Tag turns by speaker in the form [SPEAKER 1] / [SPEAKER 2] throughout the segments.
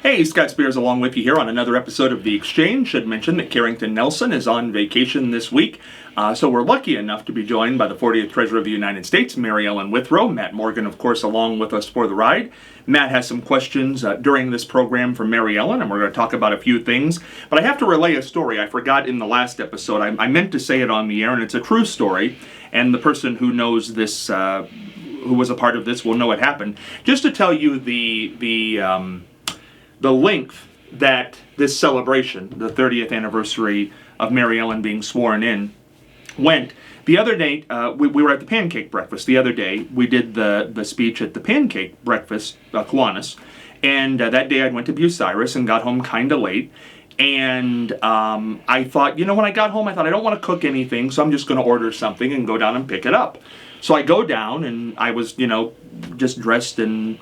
[SPEAKER 1] Hey, Scott Spears along with you here on another episode of The Exchange. Should mention that Carrington Nelson is on vacation this week, so we're lucky enough to be joined by the 40th Treasurer of the United States, Mary Ellen Withrow. Matt Morgan, of course, along with us for the ride. Matt has some questions during this program for Mary Ellen, and we're going to talk about a few things. But I have to relay a story I forgot in the last episode. I meant to say it on the air, and it's a true story, and the person who knows this, who was a part of this, will know it happened. Just to tell you the length that this celebration, the 30th anniversary of Mary Ellen being sworn in, went. The other day, we were at the pancake breakfast. The other day, we did the speech at the pancake breakfast, Kiwanis, and that day I went to Bucyrus and got home kind of late. And I thought, when I got home, I thought, I don't want to cook anything, so I'm just going to order something and go down and pick it up. So I go down, and I was, just dressed in,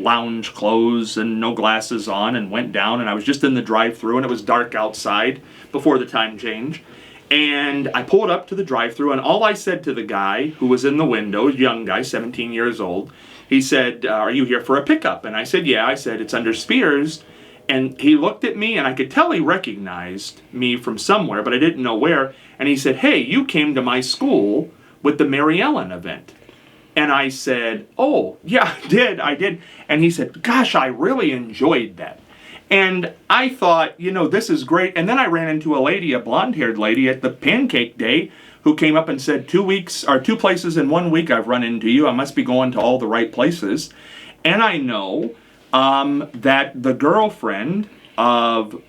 [SPEAKER 1] lounge clothes and no glasses on, and went down, and I was just in the drive-thru, and it was dark outside before the time change. And I pulled up to the drive-thru, and all I said to the guy who was in the window, young guy, 17 years old, he said, "Are you here for a pickup?" And I said, "Yeah." I said, "It's under Spears." And he looked at me, and I could tell he recognized me from somewhere, but I didn't know where. And he said, "Hey, you came to my school with the Mary Ellen event." And I said, "Oh, yeah, I did. And he said, "Gosh, I really enjoyed that." And I thought, this is great. And then I ran into a lady, a blonde-haired lady at the pancake day, who came up and said, 2 places in 1 week I've run into you. I must be going to all the right places. And I know that the girlfriend of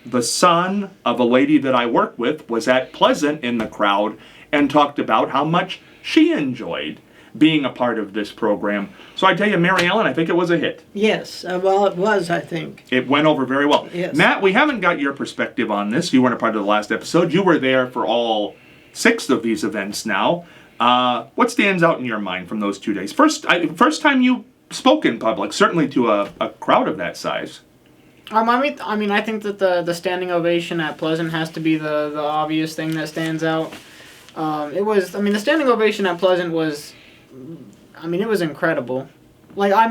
[SPEAKER 1] the son of a lady that I work with was at Pleasant in the crowd and talked about how much she enjoyed being a part of this program. So I tell you, Mary Ellen, I think it was a hit.
[SPEAKER 2] Yes, well, it was, I think.
[SPEAKER 1] It went over very well.
[SPEAKER 2] Yes.
[SPEAKER 1] Matt, we haven't got your perspective on this. You weren't a part of the last episode. You were there for all 6 of these events now. What stands out in your mind from those 2 days? First time you spoke in public, certainly to a crowd of that size.
[SPEAKER 3] I think that the standing ovation at Pleasant has to be the obvious thing that stands out. The standing ovation at Pleasant was, it was incredible. I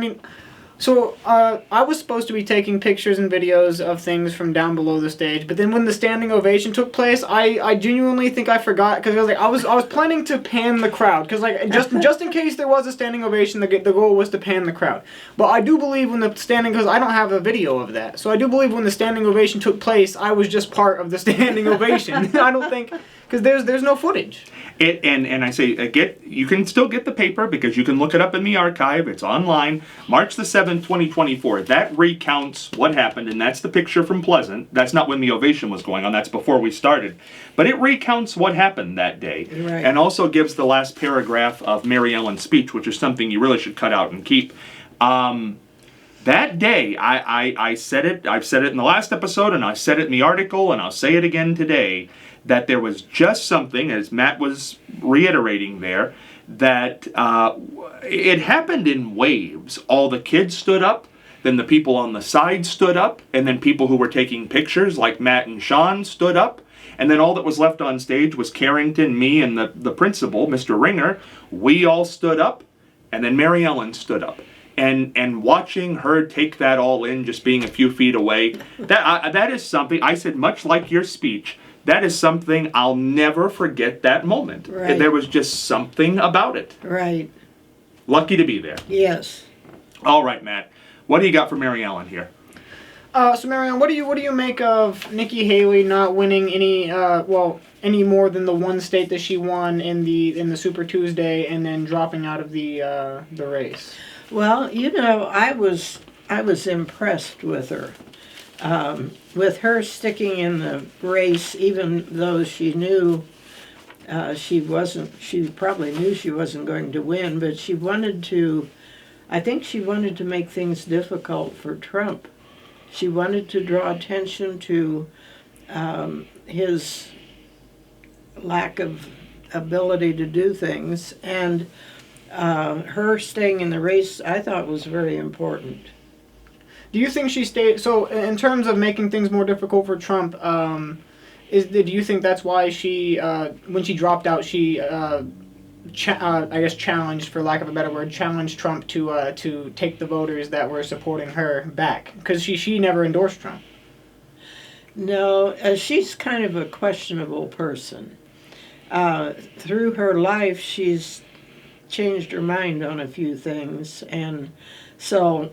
[SPEAKER 3] was supposed to be taking pictures and videos of things from down below the stage, but then when the standing ovation took place, I genuinely think I forgot, because I was planning to pan the crowd, because just in case there was a standing ovation, the goal was to pan the crowd. But I do believe because I don't have a video of that, so I do believe when the standing ovation took place, I was just part of the standing ovation. I don't think, because there's no footage.
[SPEAKER 1] And I say, you can still get the paper, because you can look it up in the archive. It's online. March the 7th, 2024. That recounts what happened, and that's the picture from Pleasant. That's not when the ovation was going on. That's before we started. But it recounts what happened that day.
[SPEAKER 2] Right.
[SPEAKER 1] And also gives the last paragraph of Mary Ellen's speech, which is something you really should cut out and keep. That day, I said it. I've said it in the last episode, and I said it in the article, and I'll say it again today, that there was just something, as Matt was reiterating there, that it happened in waves. All the kids stood up, then the people on the side stood up, and then people who were taking pictures, like Matt and Sean, stood up, and then all that was left on stage was Carrington, me, and the principal, Mr. Ringer. We all stood up, and then Mary Ellen stood up. And watching her take that all in, just being a few feet away, that is something, I said, much like your speech, that is something I'll never forget that moment.
[SPEAKER 2] Right.
[SPEAKER 1] There was just something about it.
[SPEAKER 2] Right.
[SPEAKER 1] Lucky to be there.
[SPEAKER 2] Yes.
[SPEAKER 1] All right, Matt. What do you got for Mary Ellen here?
[SPEAKER 3] So Mary Ellen, what do you make of Nikki Haley not winning any more than the one state that she won in the Super Tuesday, and then dropping out of the race?
[SPEAKER 2] Well, I was impressed with her. With her sticking in the race, even though she knew she probably knew she wasn't going to win, but I think she wanted to make things difficult for Trump. She wanted to draw attention to his lack of ability to do things, and her staying in the race, I thought, was very important.
[SPEAKER 3] Do you think she stayed? So, in terms of making things more difficult for Trump, do you think that's why she, when she dropped out, she I guess challenged, for lack of a better word, challenged Trump to take the voters that were supporting her back, because she never endorsed Trump.
[SPEAKER 2] No, she's kind of a questionable person. Through her life, she's changed her mind on a few things, and so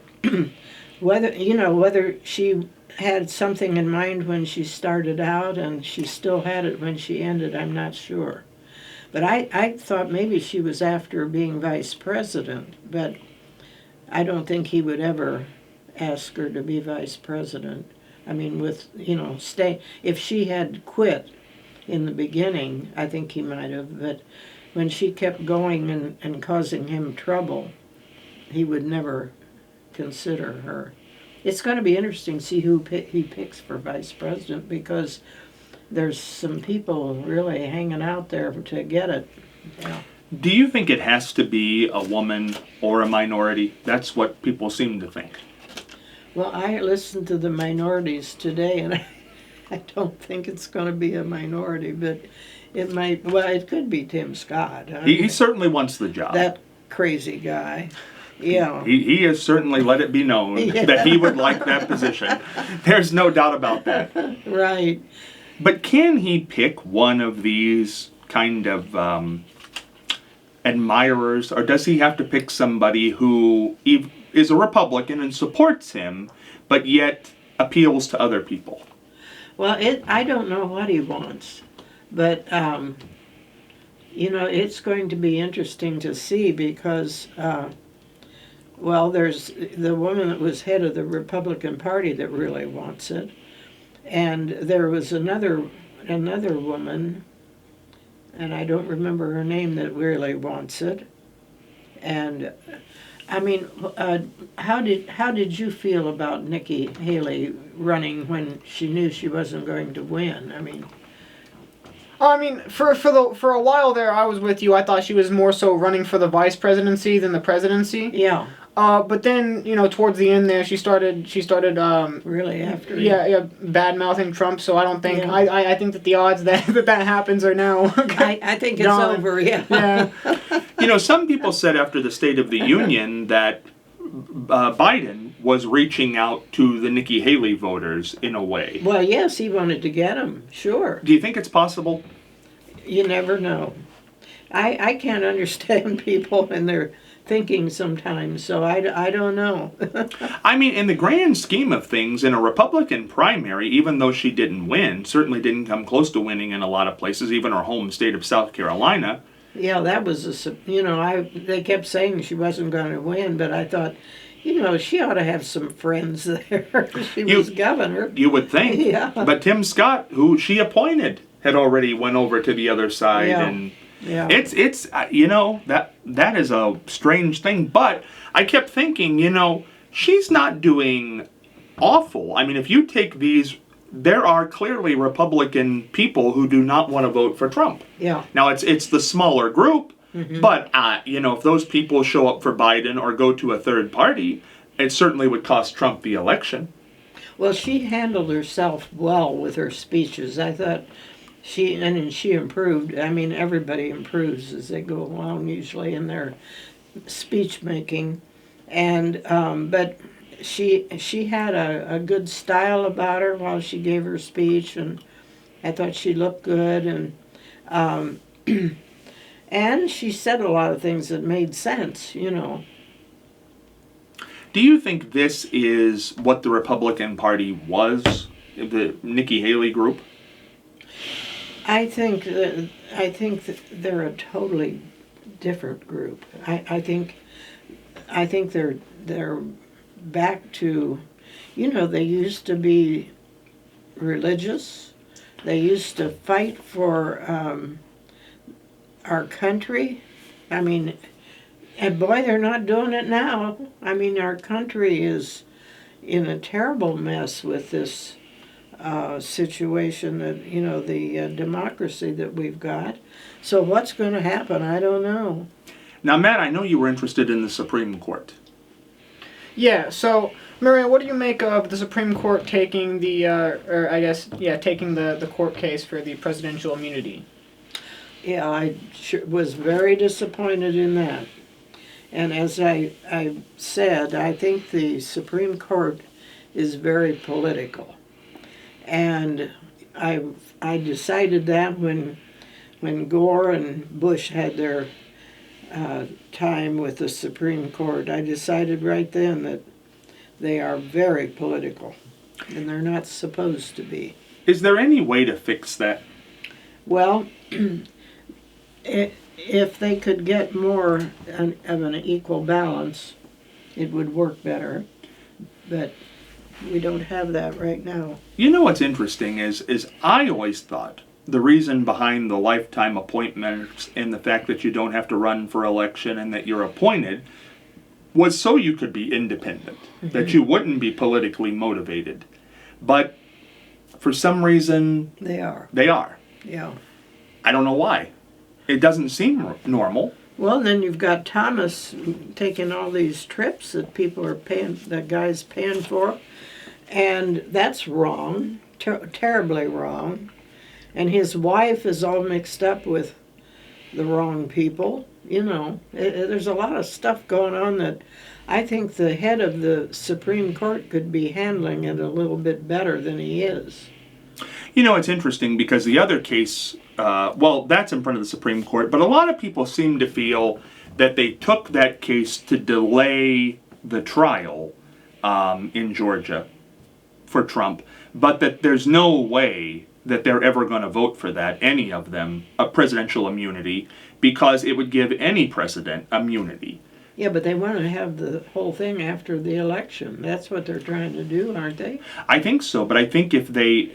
[SPEAKER 2] whether she had something in mind when she started out and she still had it when she ended, I'm not sure. But I thought maybe she was after being vice president, but I don't think he would ever ask her to be vice president. I mean, if she had quit in the beginning, I think he might have, but when she kept going and causing him trouble, he would never consider her. It's going to be interesting to see who he picks for vice president, because there's some people really hanging out there to get it. Yeah.
[SPEAKER 1] Do you think it has to be a woman or a minority? That's what people seem to think.
[SPEAKER 2] Well, I listened to the minorities today, and I don't think it's going to be a minority, but it might. Well, it could be Tim Scott.
[SPEAKER 1] He certainly wants the job.
[SPEAKER 2] That crazy guy. Yeah.
[SPEAKER 1] He has certainly let it be known that he would like that position. There's no doubt about that.
[SPEAKER 2] Right.
[SPEAKER 1] But can he pick one of these kind of admirers, or does he have to pick somebody who is a Republican and supports him, but yet appeals to other people?
[SPEAKER 2] Well, I don't know what he wants, but it's going to be interesting to see, because there's the woman that was head of the Republican Party that really wants it, and there was another woman, and I don't remember her name, that really wants it. And I mean, how did you feel about Nikki Haley running when she knew she wasn't going to win?
[SPEAKER 3] I mean, for a while there, I was with you. I thought she was more so running for the vice presidency than the presidency.
[SPEAKER 2] Yeah.
[SPEAKER 3] But then, towards the end there, she started
[SPEAKER 2] Really after.
[SPEAKER 3] yeah, bad mouthing Trump. So I don't think
[SPEAKER 2] Yeah.
[SPEAKER 3] I think that the odds that happens are now.
[SPEAKER 2] I think it's
[SPEAKER 3] gone.
[SPEAKER 2] over. Yeah.
[SPEAKER 3] Yeah.
[SPEAKER 1] Some people said after the State of the Union that Biden was reaching out to the Nikki Haley voters in a way.
[SPEAKER 2] Well, yes, he wanted to get them. Sure.
[SPEAKER 1] Do you think it's possible?
[SPEAKER 2] You never know. I can't understand people and their thinking sometimes, so I don't know.
[SPEAKER 1] I mean, in the grand scheme of things, in a Republican primary, even though she didn't win, certainly didn't come close to winning in a lot of places, even her home state of South Carolina.
[SPEAKER 2] Yeah, that was they kept saying she wasn't going to win, but I thought, she ought to have some friends there. She was governor.
[SPEAKER 1] You would think.
[SPEAKER 2] Yeah.
[SPEAKER 1] But Tim Scott, who she appointed, had already went over to the other side.
[SPEAKER 2] Yeah.
[SPEAKER 1] And
[SPEAKER 2] Yeah.
[SPEAKER 1] it's that is a strange thing. But I kept thinking, she's not doing awful. I mean, if you take these, there are clearly Republican people who do not want to vote for Trump.
[SPEAKER 2] Yeah.
[SPEAKER 1] Now, it's the smaller group, but, if those people show up for Biden or go to a third party, it certainly would cost Trump the election.
[SPEAKER 2] Well, she handled herself well with her speeches. I thought she improved. I mean, everybody improves as they go along, usually in their speech making, and but she had a good style about her while she gave her speech, and I thought she looked good, and and she said a lot of things that made sense.
[SPEAKER 1] Do you think this is what the Republican Party was, the Nikki Haley group?
[SPEAKER 2] I think that they're a totally different group. I think they're back to, they used to be religious. They used to fight for our country. I mean, and boy, they're not doing it now. I mean, our country is in a terrible mess with this situation that, the democracy that we've got. So what's going to happen? I don't know.
[SPEAKER 1] Now, Matt, I know you were interested in the Supreme Court.
[SPEAKER 3] Yeah, so, Maria, what do you make of the Supreme Court taking taking the court case for the presidential immunity?
[SPEAKER 2] Yeah, I was very disappointed in that. And as I said, I think the Supreme Court is very political. And I decided that when Gore and Bush had their time with the Supreme Court, I decided right then that they are very political, and they're not supposed to be.
[SPEAKER 1] Is there any way to fix that?
[SPEAKER 2] Well, if they could get more of an equal balance, it would work better. But we don't have that right now.
[SPEAKER 1] You know what's interesting is I always thought the reason behind the lifetime appointments and the fact that you don't have to run for election and that you're appointed was so you could be independent, that you wouldn't be politically motivated. But for some reason,
[SPEAKER 2] They are,
[SPEAKER 1] they are.
[SPEAKER 2] yeah.
[SPEAKER 1] I don't know why. It doesn't seem normal.
[SPEAKER 2] Well, then you've got Thomas taking all these trips that people are paying, that guy's paying for, and that's wrong, terribly wrong. And his wife is all mixed up with the wrong people. You know, there's a lot of stuff going on that I think the head of the Supreme Court could be handling it a little bit better than he is.
[SPEAKER 1] You know, it's interesting because the other case, well, that's in front of the Supreme Court, but a lot of people seem to feel that they took that case to delay the trial in Georgia for Trump, but that there's no way that they're ever going to vote for that, any of them, a presidential immunity, because it would give any president immunity.
[SPEAKER 2] Yeah, but they want to have the whole thing after the election. That's what they're trying to do, aren't they?
[SPEAKER 1] I think so, but I think if they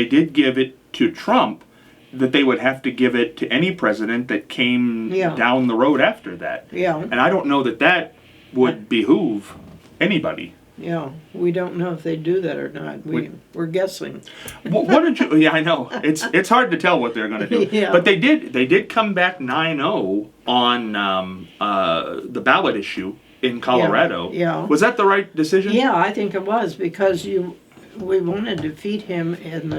[SPEAKER 1] did give it to Trump, that they would have to give it to any president that came down the road after that.
[SPEAKER 2] Yeah.
[SPEAKER 1] And I don't know that that would behoove anybody.
[SPEAKER 2] Yeah, we don't know if they do that or not. We're guessing.
[SPEAKER 1] What did you? Yeah, I know. It's hard to tell what they're going to do.
[SPEAKER 2] Yeah.
[SPEAKER 1] But they did come back 9-0 on the ballot issue in Colorado.
[SPEAKER 2] Yeah.
[SPEAKER 1] Was that the right decision?
[SPEAKER 2] Yeah, I think it was because we wanted to defeat him in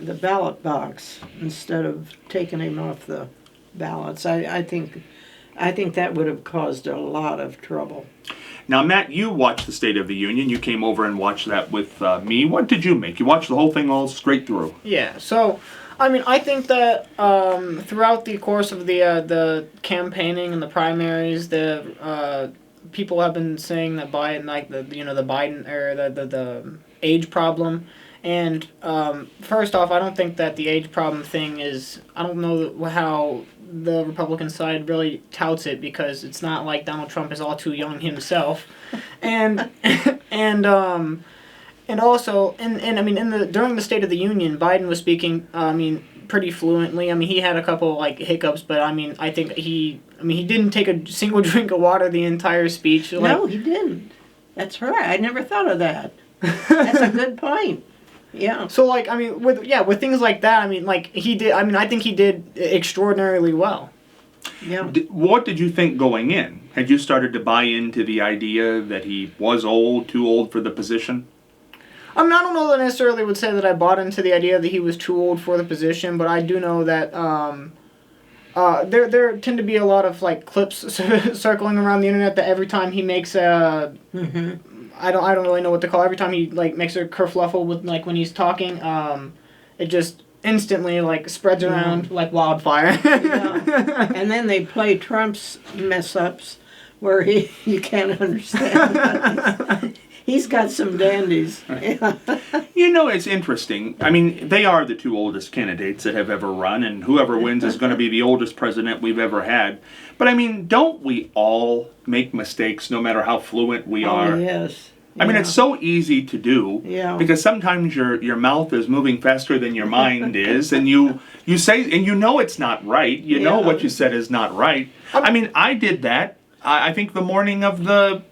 [SPEAKER 2] the ballot box instead of taking him off the ballots. I think that would have caused a lot of trouble.
[SPEAKER 1] Now, Matt, you watched the State of the Union. You came over and watched that with me. What did you make? You watched the whole thing all straight through.
[SPEAKER 3] Yeah, so, I mean, I think that throughout the course of the campaigning and the primaries, the people have been saying that Biden, like the Biden or the age problem. And first off, I don't think that the age problem thing is. I don't know how the Republican side really touts it because it's not like Donald Trump is all too young himself, and also I mean during the State of the Union, Biden was speaking pretty fluently. I mean he had a couple like hiccups, but I think he didn't take a single drink of water the entire speech.
[SPEAKER 2] No, he didn't. That's right. I never thought of that. That's a good point. Yeah.
[SPEAKER 3] So with things like that, he did. I think he did extraordinarily well.
[SPEAKER 2] Yeah.
[SPEAKER 1] What did you think going in? Had you started to buy into the idea that he was too old for the position?
[SPEAKER 3] I don't know that I necessarily would say that I bought into the idea that he was too old for the position, but I do know that there tend to be a lot of like clips circling around the internet that every time he makes a.
[SPEAKER 2] Mm-hmm.
[SPEAKER 3] I don't really know what to call it. Every time he like makes a kerfluffle with like when he's talking, it just instantly like spreads around like wildfire.
[SPEAKER 2] Yeah. And then they play Trump's mess ups where you can't understand. He's got some dandies. Yeah.
[SPEAKER 1] You know, it's interesting. I mean, they are the two oldest candidates that have ever run, and whoever wins is going to be the oldest president we've ever had. But I mean, don't we all make mistakes no matter how fluent we are?
[SPEAKER 2] Oh, yes.
[SPEAKER 1] I mean, it's so easy to do.
[SPEAKER 2] Yeah.
[SPEAKER 1] Because sometimes your mouth is moving faster than your mind is, and you say, and you know it's not right. You know what you said is not right. I mean, I did that. I think the morning of the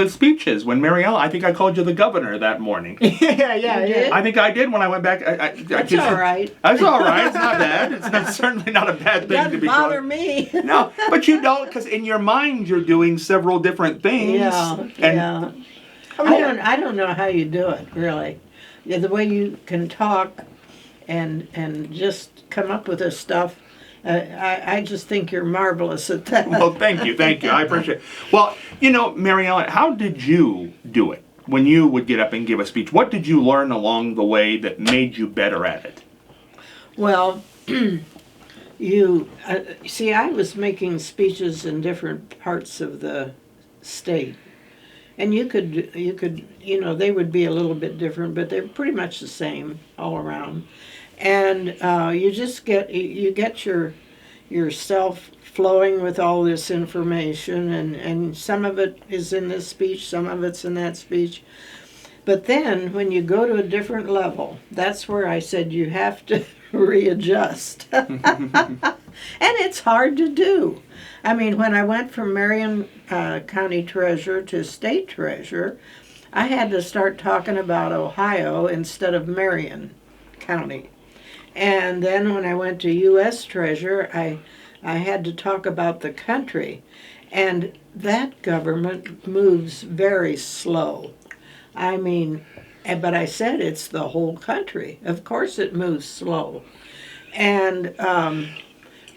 [SPEAKER 1] speeches when Mary Ellen, I think I called you the governor that morning.
[SPEAKER 3] Yeah.
[SPEAKER 1] I think I did when I went back.
[SPEAKER 2] That's all right.
[SPEAKER 1] That's all right. It's not bad. It's certainly not a bad thing to be called.
[SPEAKER 2] Doesn't bother me.
[SPEAKER 1] No, but you don't, because in your mind you're doing several different things.
[SPEAKER 2] Yeah. I don't know how you do it, really. Yeah, the way you can talk and just come up with this stuff I just think you're marvelous at that.
[SPEAKER 1] Well, thank you. I appreciate it. Well, Mary Ellen, how did you do it when you would get up and give a speech? What did you learn along the way that made you better at it?
[SPEAKER 2] Well, you see, I was making speeches in different parts of the state, and you could, they would be a little bit different, but they're pretty much the same all around. And you just get yourself flowing with all this information, and some of it is in this speech, some of it's in that speech. But then when you go to a different level, that's where I said you have to readjust. And it's hard to do. I mean, when I went from Marion County Treasurer to State Treasurer, I had to start talking about Ohio instead of Marion County. And then when I went to U.S. Treasurer, I had to talk about the country. And that government moves very slow. I mean, but I said it's the whole country. Of course it moves slow. And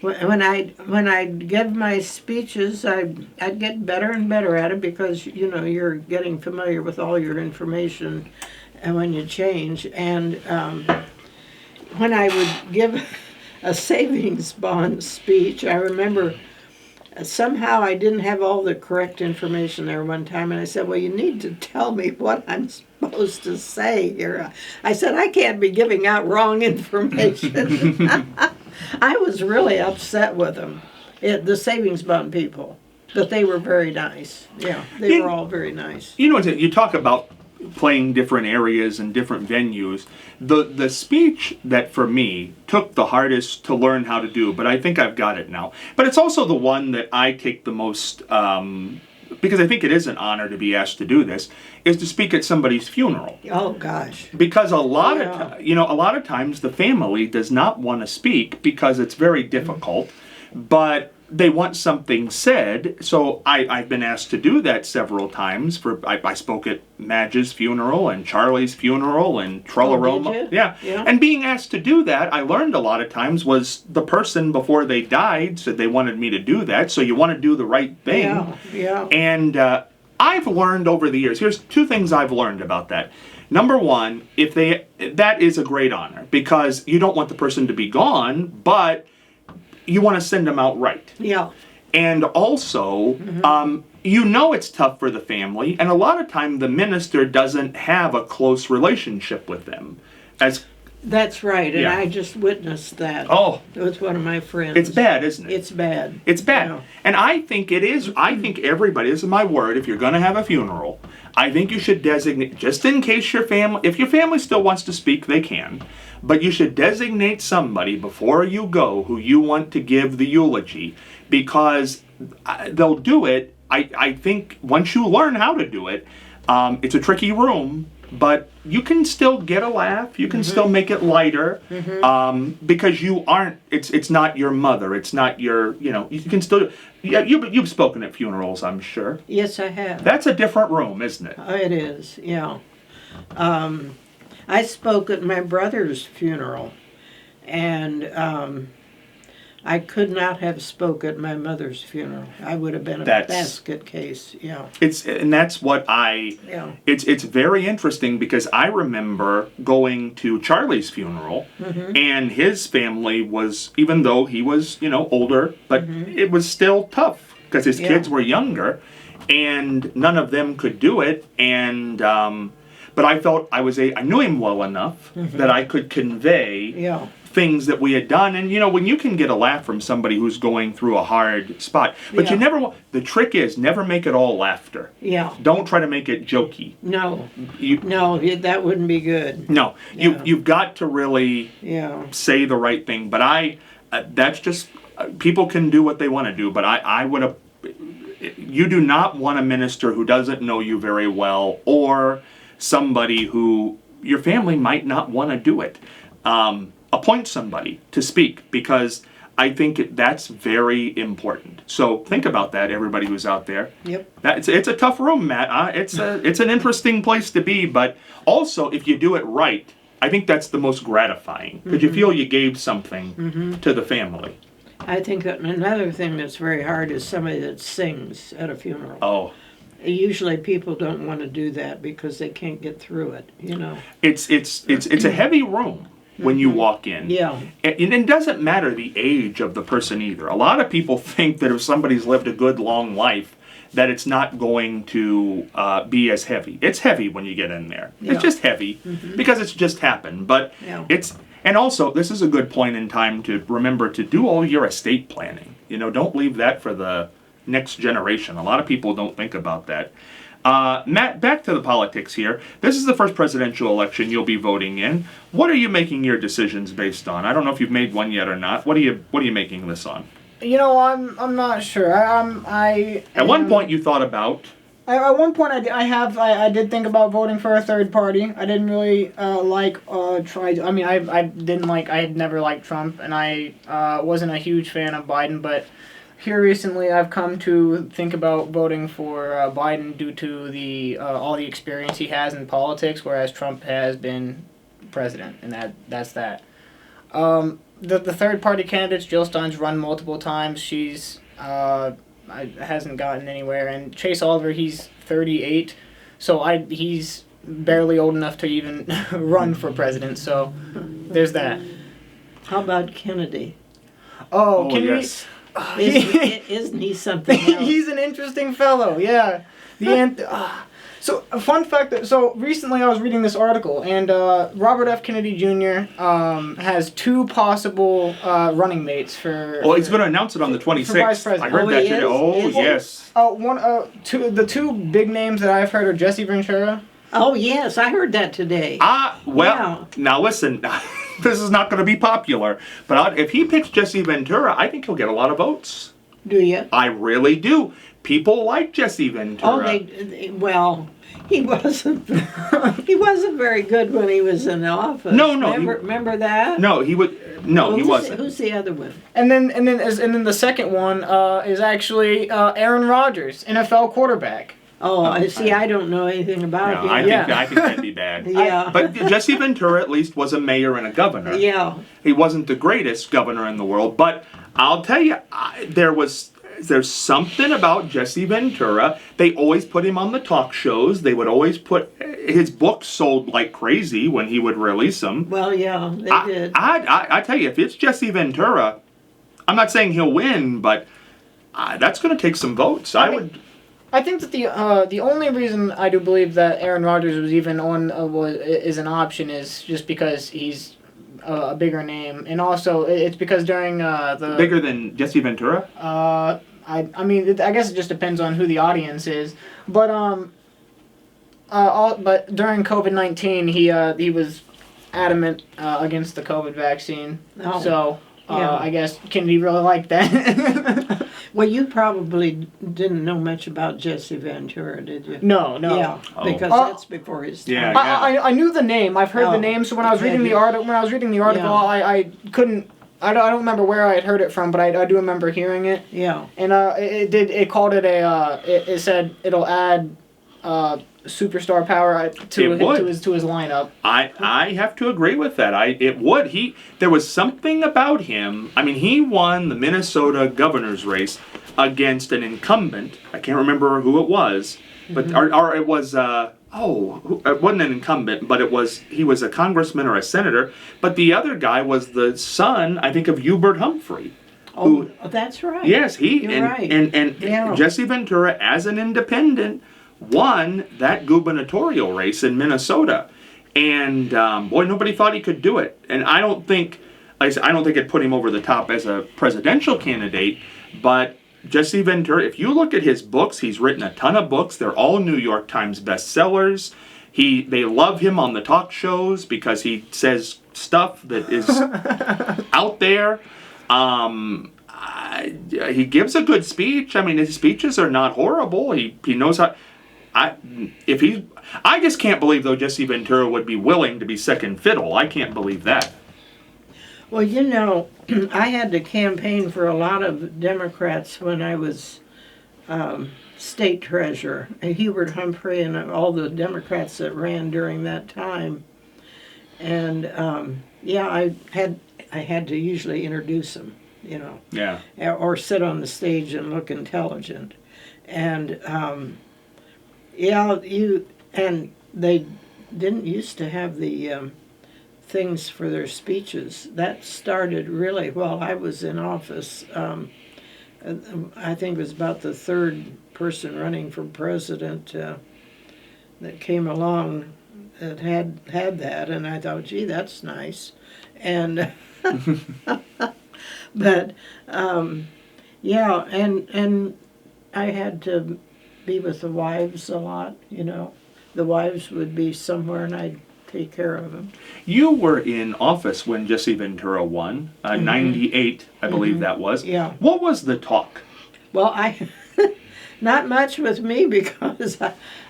[SPEAKER 2] when I'd give my speeches, I'd get better and better at it because, you're getting familiar with all your information and when you change. And when I would give a savings bond speech, I remember somehow I didn't have all the correct information there one time, and I said, well, you need to tell me what I'm supposed to say here. I said, I can't be giving out wrong information. I was really upset with them, the savings bond people, but they were very nice. Yeah, they were all very nice.
[SPEAKER 1] You talk about playing different areas and different venues. The speech that for me took the hardest to learn how to do, but I think I've got it now. But it's also the one that I take the most, because I think it is an honor to be asked to do this, is to speak at somebody's funeral.
[SPEAKER 2] Oh gosh.
[SPEAKER 1] Because a lot of times the family does not want to speak because it's very difficult, but they want something said. So I've been asked to do that several times. I spoke at Madge's funeral and Charlie's funeral and Trellaroma.
[SPEAKER 2] Oh, did you?
[SPEAKER 1] Yeah. And being asked to do that, I learned a lot of times was the person before they died said they wanted me to do that. So you want to do the right thing.
[SPEAKER 2] Yeah.
[SPEAKER 1] And I've learned over the years, here's two things I've learned about that. Number one, that is a great honor because you don't want the person to be gone, but you want to send them out right.
[SPEAKER 2] Yeah.
[SPEAKER 1] And also, it's tough for the family, and a lot of time the minister doesn't have a close relationship with them.
[SPEAKER 2] That's right, and
[SPEAKER 1] Yeah.
[SPEAKER 2] I just witnessed that.
[SPEAKER 1] Oh.
[SPEAKER 2] With one of my friends.
[SPEAKER 1] It's bad, isn't it?
[SPEAKER 2] It's bad.
[SPEAKER 1] It's bad.
[SPEAKER 2] Yeah.
[SPEAKER 1] And I think it is. I think everybody, this is my word, if you're going to have a funeral, I think you should designate, just in case if your family still wants to speak, they can. But you should designate somebody before you go who you want to give the eulogy because they'll do it. I think once you learn how to do it, it's a tricky room, but you can still get a laugh. You can still make it lighter because you aren't, it's not your mother. It's not your, you can still, you've spoken at funerals, I'm sure.
[SPEAKER 2] Yes, I have.
[SPEAKER 1] That's a different room, isn't it?
[SPEAKER 2] It is, yeah. I spoke at my brother's funeral, and I could not have spoke at my mother's funeral. I would have been a basket case, yeah.
[SPEAKER 1] And that's what it's very interesting because I remember going to Charlie's funeral, and his family was, even though he was, older, but it was still tough because his kids were younger, and none of them could do it, and but I felt I knew him well enough that I could convey things that we had done. And, when you can get a laugh from somebody who's going through a hard spot, but you never, the trick is never make it all laughter.
[SPEAKER 2] Yeah.
[SPEAKER 1] Don't try to make it jokey.
[SPEAKER 2] No. That wouldn't be good.
[SPEAKER 1] No. You've got to really say the right thing. But that's just, people can do what they want to do, but I would have, you do not want a minister who doesn't know you very well or somebody who your family might not want to do it. Appoint somebody to speak because I think that's very important. So think about that, everybody who's out there.
[SPEAKER 2] Yep.
[SPEAKER 1] It's a tough room, Matt. It's an interesting place to be, but also if you do it right, I think that's the most gratifying because you feel you gave something to the family.
[SPEAKER 2] I think that another thing that's very hard is somebody that sings at a funeral.
[SPEAKER 1] Oh,
[SPEAKER 2] Usually people don't want to do that because they can't get through it, you know.
[SPEAKER 1] it's a heavy room when you walk in.
[SPEAKER 2] Yeah.
[SPEAKER 1] And it doesn't matter the age of the person either. A lot of people think that if somebody's lived a good long life, that it's not going to be as heavy. It's heavy when you get in there.
[SPEAKER 2] Yeah.
[SPEAKER 1] It's just heavy because it's just happened. But
[SPEAKER 2] Yeah.
[SPEAKER 1] and also this is a good point in time to remember to do all your estate planning. You know, don't leave that for the next generation. A lot of people don't think about that. Matt, back to the politics here. This is the first presidential election you'll be voting in. What are you making your decisions based on? I don't know if you've made one yet or not. What are you making this on?
[SPEAKER 3] You know, I'm not sure.
[SPEAKER 1] At one point you thought about.
[SPEAKER 3] At one point, I did think about voting for a third party. I didn't really I had never liked Trump, and I wasn't a huge fan of Biden. But here recently, I've come to think about voting for Biden due to the all the experience he has in politics, whereas Trump has been president, and that's that. The third party candidates, Jill Stein's run multiple times. She's hasn't gotten anywhere, and Chase Oliver, he's 38, so he's barely old enough to even run for president. So there's that.
[SPEAKER 2] How about Kennedy?
[SPEAKER 3] Oh,
[SPEAKER 1] Yes.
[SPEAKER 2] Isn't he something else?
[SPEAKER 3] He's an interesting fellow. Yeah. So a fun fact. So recently I was reading this article, and Robert F. Kennedy Jr. Has two possible running mates for.
[SPEAKER 1] Well, he's going to announce it on the 26th.
[SPEAKER 3] For vice president.
[SPEAKER 1] I heard that today. Oh,
[SPEAKER 2] Is he?
[SPEAKER 1] yes.
[SPEAKER 3] The two big names that I've heard are Jesse Ventura.
[SPEAKER 2] Oh, yes, I heard that today.
[SPEAKER 1] Well, now listen, this is not going to be popular, but if he picks Jesse Ventura, I think he'll get a lot of votes.
[SPEAKER 2] Do you?
[SPEAKER 1] I really do. People like Jesse Ventura.
[SPEAKER 2] Oh, he wasn't. He wasn't very good when he was in office.
[SPEAKER 1] No,
[SPEAKER 2] Remember that?
[SPEAKER 1] No, he would. No, he wasn't.
[SPEAKER 2] Who's the other one?
[SPEAKER 3] And then the second one is actually Aaron Rodgers, NFL quarterback.
[SPEAKER 2] Oh, I see. I don't know anything about him.
[SPEAKER 1] I think that'd be bad.
[SPEAKER 2] Yeah.
[SPEAKER 1] But Jesse Ventura at least was a mayor and a governor.
[SPEAKER 2] Yeah.
[SPEAKER 1] He wasn't the greatest governor in the world, but I'll tell you, there's something about Jesse Ventura. They always put him on the talk shows. They would always put his books sold like crazy when he would release them.
[SPEAKER 2] Well, yeah, they did.
[SPEAKER 1] I tell you, if it's Jesse Ventura, I'm not saying he'll win, but that's going to take some votes.
[SPEAKER 3] I think that the only reason I do believe that Aaron Rodgers was even on is an option is just because he's a bigger name, and also it's because during the
[SPEAKER 1] bigger than Jesse Ventura.
[SPEAKER 3] I mean, I guess it just depends on who the audience is, but but during COVID-19 he was adamant against the COVID vaccine.
[SPEAKER 2] Oh.
[SPEAKER 3] So
[SPEAKER 2] Yeah.
[SPEAKER 3] I guess Kennedy really liked that.
[SPEAKER 2] Well, you probably didn't know much about Jesse Ventura, did you?
[SPEAKER 3] No.
[SPEAKER 2] Yeah,
[SPEAKER 1] Oh.
[SPEAKER 2] because that's before his time.
[SPEAKER 1] Yeah.
[SPEAKER 3] I knew the name. I've heard
[SPEAKER 2] Oh,
[SPEAKER 3] the name. So when I was reading the
[SPEAKER 2] okay.
[SPEAKER 3] article,
[SPEAKER 2] Yeah.
[SPEAKER 3] I couldn't. I don't remember where I had heard it from, but I do remember hearing it.
[SPEAKER 2] Yeah.
[SPEAKER 3] And it called it it said it'll add superstar power to his lineup.
[SPEAKER 1] I have to agree with that. There was something about him. I mean, he won the Minnesota governor's race against an incumbent. I can't remember who it was, but or it was it wasn't an incumbent, but he was a congressman or a senator. But the other guy was the son, I think, of Hubert Humphrey.
[SPEAKER 2] Oh, that's right.
[SPEAKER 1] Yes,
[SPEAKER 2] You're right.
[SPEAKER 1] And
[SPEAKER 2] Yeah.
[SPEAKER 1] Jesse Ventura, as an independent, won that gubernatorial race in Minnesota. And boy, nobody thought he could do it. And I don't think it put him over the top as a presidential candidate, but Jesse Ventura, if you look at his books, he's written a ton of books. They're all New York Times bestsellers. They love him on the talk shows because he says stuff that is out there. He gives a good speech. I mean, his speeches are not horrible. He knows how. I just can't believe though Jesse Ventura would be willing to be second fiddle. I can't believe that.
[SPEAKER 2] Well, you know, I had to campaign for a lot of Democrats when I was state treasurer. Hubert Humphrey and all the Democrats that ran during that time. And I had to usually introduce them. you know,
[SPEAKER 1] Yeah.
[SPEAKER 2] or sit on the stage and look intelligent. And yeah, and they didn't used to have the things for their speeches. That started really while I was in office. I think it was about the third person running for president that came along that had that, and I thought, gee, that's nice. And but yeah, and I had to be with the wives a lot. You know, the wives would be somewhere, and I'd take care of them.
[SPEAKER 1] You were in office when Jesse Ventura won, 98, I believe that was.
[SPEAKER 2] Yeah.
[SPEAKER 1] What was the talk?
[SPEAKER 2] Well, not much with me because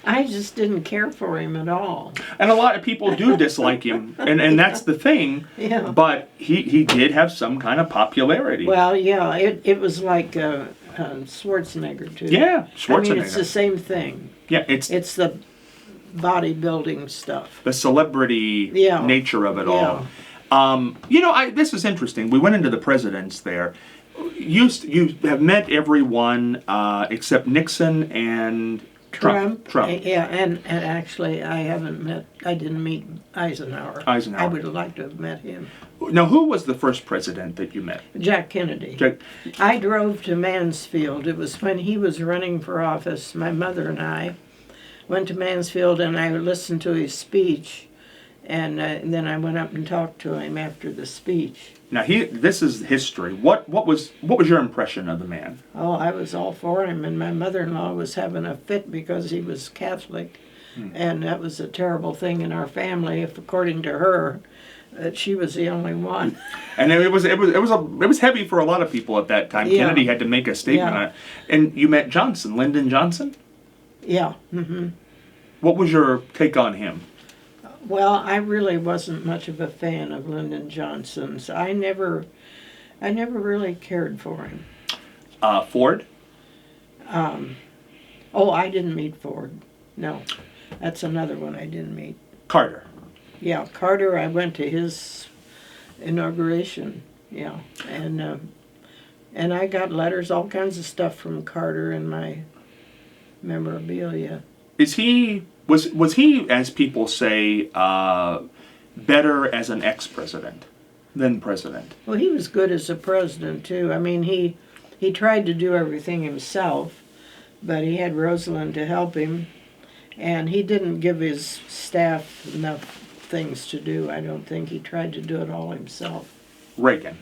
[SPEAKER 2] I just didn't care for him at all.
[SPEAKER 1] And a lot of people do dislike him, and that's the thing.
[SPEAKER 2] Yeah.
[SPEAKER 1] But he did have some kind of popularity.
[SPEAKER 2] Well, yeah, it was like Schwarzenegger too.
[SPEAKER 1] Yeah, Schwarzenegger.
[SPEAKER 2] I mean, it's the same thing.
[SPEAKER 1] Yeah, it's
[SPEAKER 2] the bodybuilding stuff.
[SPEAKER 1] the celebrity
[SPEAKER 2] Yeah.
[SPEAKER 1] nature of it all. You know, this is interesting. We went into the presidents there. You have met everyone except Nixon and Trump.
[SPEAKER 2] Yeah, and actually, I didn't meet Eisenhower. I would have liked to have met him.
[SPEAKER 1] Now, who was the first president that you met?
[SPEAKER 2] Jack Kennedy. I drove to Mansfield. It was when he was running for office. My mother and I went to Mansfield, and I listened to his speech, and then I went up and talked to him after the speech.
[SPEAKER 1] Now, this is history. What was your impression of the man?
[SPEAKER 2] Oh, I was all for him, and my mother-in-law was having a fit because he was Catholic, and that was a terrible thing in our family, if according to her, that she was the only one.
[SPEAKER 1] And it was heavy for a lot of people at that time.
[SPEAKER 2] Yeah.
[SPEAKER 1] Kennedy had to make a statement on it. And you met Johnson, Lyndon Johnson?
[SPEAKER 2] Yeah. Mm-hmm.
[SPEAKER 1] What was your take on him?
[SPEAKER 2] Well, I really wasn't much of a fan of Lyndon Johnson's. I never really cared for him.
[SPEAKER 1] Ford?
[SPEAKER 2] Oh, I didn't meet Ford. No, that's another one I didn't meet.
[SPEAKER 1] Carter?
[SPEAKER 2] Yeah, Carter. I went to his inauguration. Yeah, and I got letters, all kinds of stuff from Carter in my memorabilia.
[SPEAKER 1] Was he, as people say, better as an ex-president than president?
[SPEAKER 2] Well, he was good as a president too. I mean, he tried to do everything himself, but he had Rosalind to help him, and he didn't give his staff enough things to do. I don't think he tried to do it all himself.
[SPEAKER 1] Reagan?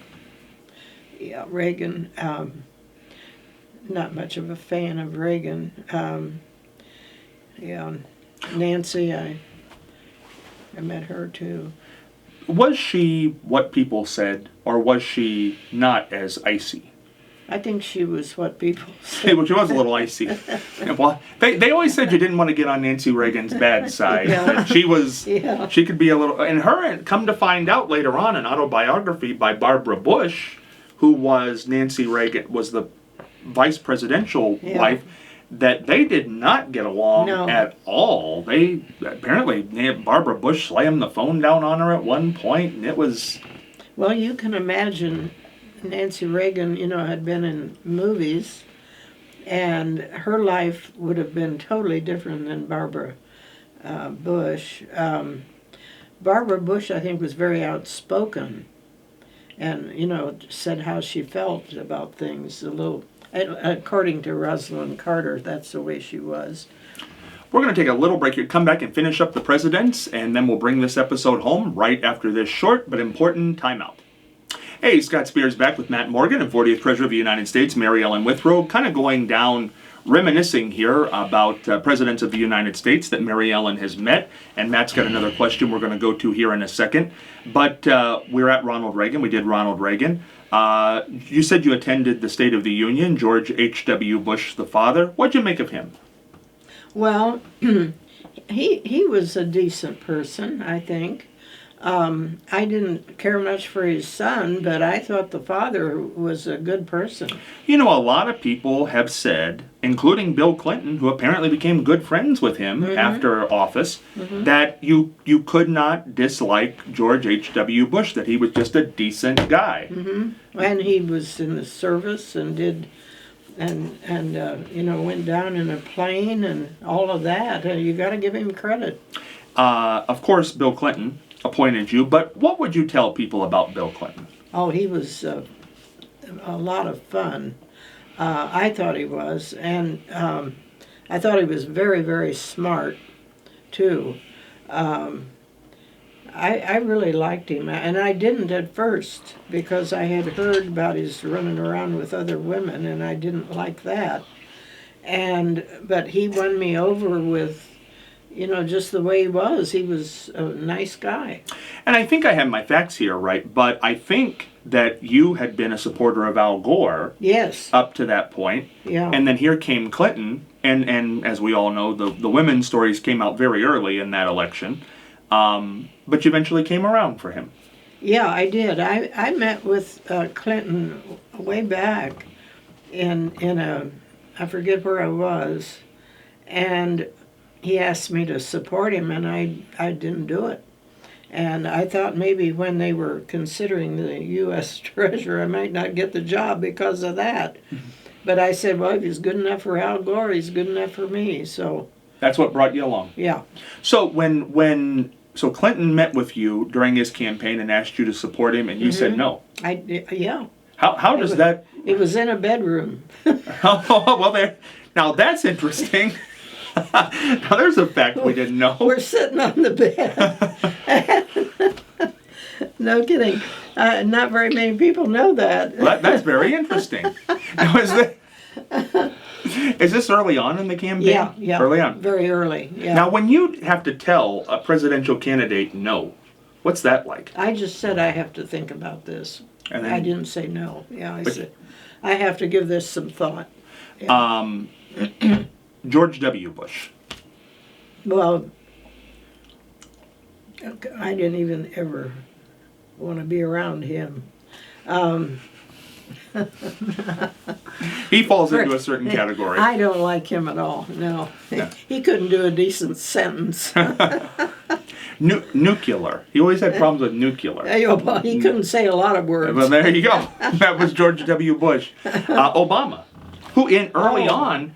[SPEAKER 2] Yeah, Reagan. Not much of a fan of Reagan. Yeah, Nancy. I met her too.
[SPEAKER 1] Was she what people said, or was she not as icy?
[SPEAKER 2] I think she was what people said.
[SPEAKER 1] She was a little icy. Well, they always said you didn't want to get on Nancy Reagan's bad side.
[SPEAKER 2] Yeah.
[SPEAKER 1] That she was,
[SPEAKER 2] Yeah.
[SPEAKER 1] she could be a little, and her, come to find out later on, an autobiography by Barbara Bush, who was Nancy Reagan, was the vice presidential
[SPEAKER 2] Yeah.
[SPEAKER 1] wife, that they did not get along
[SPEAKER 2] No.
[SPEAKER 1] at all. They, apparently, Barbara Bush slammed the phone down on her at one point, and it was...
[SPEAKER 2] Well, you can imagine Nancy Reagan, had been in movies, and her life would have been totally different than Barbara Bush. Barbara Bush, I think, was very outspoken and, said how she felt about things a little. According to Rosalind Carter, that's the way she was.
[SPEAKER 1] We're going to take a little break here, come back and finish up the presidents, and then we'll bring this episode home right after this short but important timeout. Hey, Scott Spears back with Matt Morgan and 40th President of the United States, Mary Ellen Withrow, kind of going down, reminiscing here about presidents of the United States that Mary Ellen has met. And Matt's got another question we're going to go to here in a second. But we're at Ronald Reagan. We did Ronald Reagan. You said you attended the State of the Union, George H.W. Bush, the father. What'd you make of him?
[SPEAKER 2] Well, he was a decent person, I think. I didn't care much for his son, but I thought the father was a good person.
[SPEAKER 1] You know, a lot of people have said, including Bill Clinton, who apparently became good friends with him after office, that you could not dislike George H.W. Bush, that he was just a decent guy.
[SPEAKER 2] And he was in the service and did, and went down in a plane and all of that. You got to give him credit.
[SPEAKER 1] Of course, Bill Clinton appointed you, but what would you tell people about Bill Clinton?
[SPEAKER 2] Oh, he was a lot of fun. I thought he was, and I thought he was very, very smart, too. I really liked him, and I didn't at first because I had heard about his running around with other women, and I didn't like that. But he won me over with, just the way he was. He was a nice guy.
[SPEAKER 1] And I think I have my facts here right, but I think that you had been a supporter of Al Gore.
[SPEAKER 2] Yes.
[SPEAKER 1] Up to that point.
[SPEAKER 2] Yeah.
[SPEAKER 1] And then here came Clinton, and as we all know, the women's stories came out very early in that election. But you eventually came around for him.
[SPEAKER 2] Yeah, I did. I met with Clinton way back in I forget where I was, and he asked me to support him, and I didn't do it. And I thought maybe when they were considering the U.S. Treasurer, I might not get the job because of that. But I said, well, if he's good enough for Al Gore, he's good enough for me. So
[SPEAKER 1] that's what brought you along.
[SPEAKER 2] Yeah.
[SPEAKER 1] So so Clinton met with you during his campaign and asked you to support him, and you said no.
[SPEAKER 2] Yeah.
[SPEAKER 1] How does that?
[SPEAKER 2] It was in a bedroom.
[SPEAKER 1] Oh, well, now that's interesting. Now there's a fact we didn't know.
[SPEAKER 2] We're sitting on the bed. No kidding. Not very many people know that.
[SPEAKER 1] Well, that's very interesting. Now, is this early on in the campaign?
[SPEAKER 2] Yeah.
[SPEAKER 1] Early on.
[SPEAKER 2] Very early. Yeah.
[SPEAKER 1] Now, when you have to tell a presidential candidate no, what's that like?
[SPEAKER 2] I just said I have to think about this.
[SPEAKER 1] And then,
[SPEAKER 2] I didn't say no. Yeah, I said I have to give this some thought. Yeah.
[SPEAKER 1] George W. Bush.
[SPEAKER 2] Well, I didn't even ever want to be around him.
[SPEAKER 1] He falls into a certain category.
[SPEAKER 2] I don't like him at all. No. He couldn't do a decent sentence.
[SPEAKER 1] Nuclear. He always had problems with nuclear.
[SPEAKER 2] Well, he couldn't say a lot of words.
[SPEAKER 1] Well, there you go. That was George W. Bush. Obama, who early on,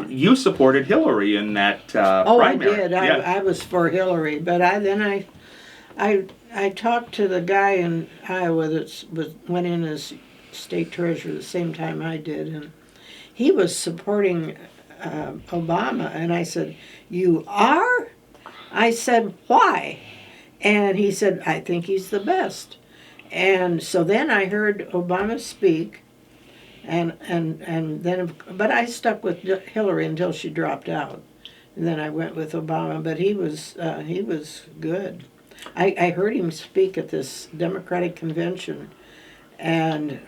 [SPEAKER 1] you supported Hillary in that primary.
[SPEAKER 2] I did. I was for Hillary, but I talked to the guy in Iowa that went in as state treasurer the same time I did, and he was supporting Obama, and I said, "You are?" I said, "Why?" And he said, "I think he's the best." And so then I heard Obama speak, and then, but I stuck with Hillary until she dropped out, and then I went with Obama. But he was good. I heard him speak at this Democratic convention, and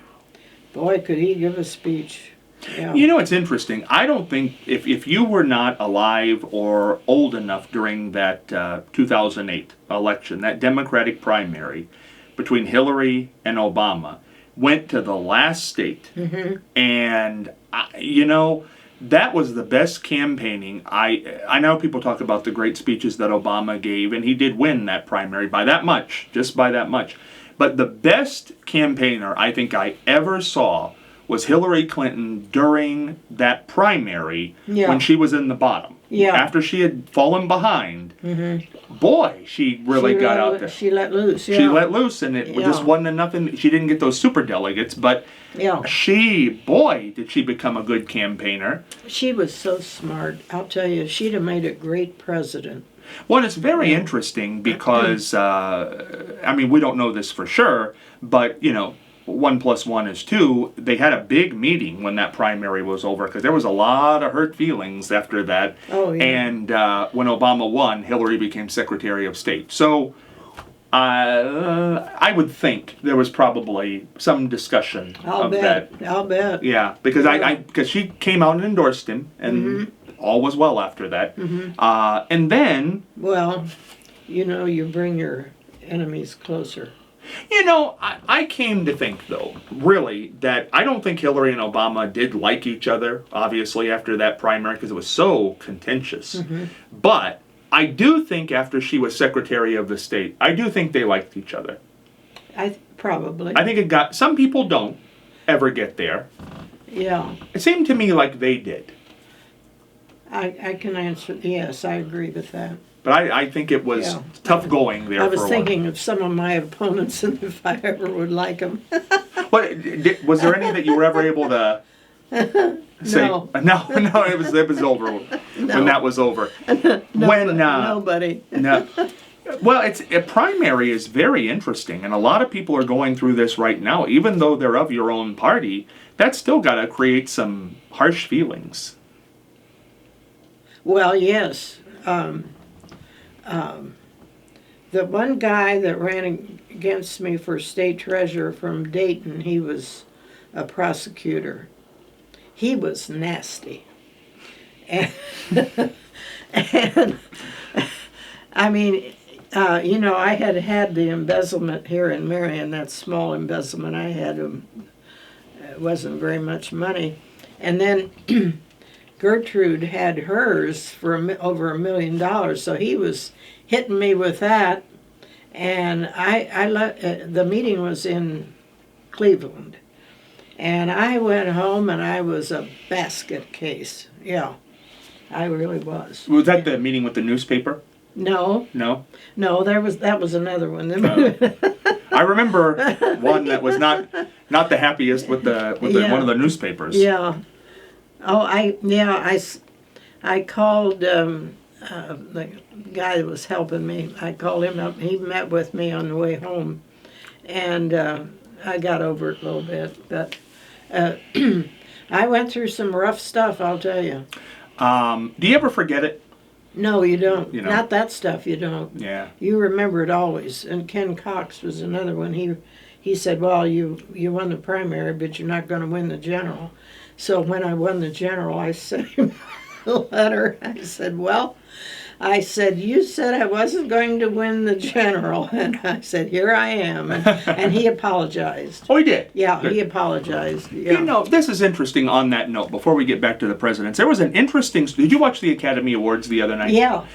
[SPEAKER 2] boy, could he give a speech. Yeah.
[SPEAKER 1] You know, it's interesting. I don't think, if you were not alive or old enough during that 2008 election, that Democratic primary between Hillary and Obama went to the last state. And, that was the best campaigning. I know people talk about the great speeches that Obama gave, and he did win that primary by that much, just by that much. But the best campaigner I think I ever saw was Hillary Clinton during that primary when she was in the bottom.
[SPEAKER 2] Yeah.
[SPEAKER 1] After she had fallen behind, boy, she really got out there.
[SPEAKER 2] She let loose. Yeah.
[SPEAKER 1] She let loose, and it just wasn't enough. She didn't get those super delegates, but did she become a good campaigner.
[SPEAKER 2] She was so smart. I'll tell you, she'd have made a great president.
[SPEAKER 1] Well, it's very interesting because, we don't know this for sure, but, 1 + 1 is 2. They had a big meeting when that primary was over because there was a lot of hurt feelings after that.
[SPEAKER 2] Oh, yeah.
[SPEAKER 1] And when Obama won, Hillary became Secretary of State. So I would think there was probably some discussion of that.
[SPEAKER 2] I'll bet.
[SPEAKER 1] Yeah, because because she came out and endorsed him, and all was well after that. And then...
[SPEAKER 2] Well, you bring your enemies closer.
[SPEAKER 1] You know, I came to think, though, really, that I don't think Hillary and Obama did like each other, obviously, after that primary, because it was so contentious.
[SPEAKER 2] Mm-hmm.
[SPEAKER 1] But I do think after she was Secretary of the State, I do think they liked each other.
[SPEAKER 2] Probably.
[SPEAKER 1] I think it got, some people don't ever get there.
[SPEAKER 2] Yeah.
[SPEAKER 1] It seemed to me like they did.
[SPEAKER 2] I can answer, yes, I agree with that.
[SPEAKER 1] But I think it was tough going there
[SPEAKER 2] I
[SPEAKER 1] for
[SPEAKER 2] was
[SPEAKER 1] a while.
[SPEAKER 2] thinking of some of my opponents and if I ever would like them.
[SPEAKER 1] Was there any that you were ever able to say?
[SPEAKER 2] No.
[SPEAKER 1] No, it was over when that was over.
[SPEAKER 2] Nobody.
[SPEAKER 1] No. Well, a primary is very interesting, and a lot of people are going through this right now. Even though they're of your own party, that's still got to create some harsh feelings.
[SPEAKER 2] Well, yes. The one guy that ran against me for state treasurer from Dayton, he was a prosecutor. He was nasty. And, and I mean, I had the embezzlement here in Marion, that small embezzlement I had. It wasn't very much money. And then Gertrude had hers for over $1 million, so he was hitting me with that. And the meeting was in Cleveland. And I went home and I was a basket case. Yeah, I really was.
[SPEAKER 1] Was that the meeting with the newspaper?
[SPEAKER 2] No.
[SPEAKER 1] No?
[SPEAKER 2] No, that was another one.
[SPEAKER 1] I remember one that was not the happiest with one of the newspapers.
[SPEAKER 2] Yeah. Oh, I called the guy that was helping me. I called him up. He met with me on the way home, and I got over it a little bit. But I went through some rough stuff, I'll tell you.
[SPEAKER 1] Do you ever forget it?
[SPEAKER 2] No, you don't.
[SPEAKER 1] You know.
[SPEAKER 2] Not that stuff, you don't.
[SPEAKER 1] Yeah.
[SPEAKER 2] You remember it always. And Ken Cox was another one. He said, well, you won the primary, but you're not going to win the general. So when I won the general, I sent him a letter. I said, you said I wasn't going to win the general. And I said, here I am. And he apologized.
[SPEAKER 1] Oh, he did?
[SPEAKER 2] Yeah,
[SPEAKER 1] Good.
[SPEAKER 2] he apologized. Yeah.
[SPEAKER 1] You know, this is interesting on that note, before we get back to the presidents. There was an interesting... Did you watch the Academy Awards the other night?
[SPEAKER 2] Yeah.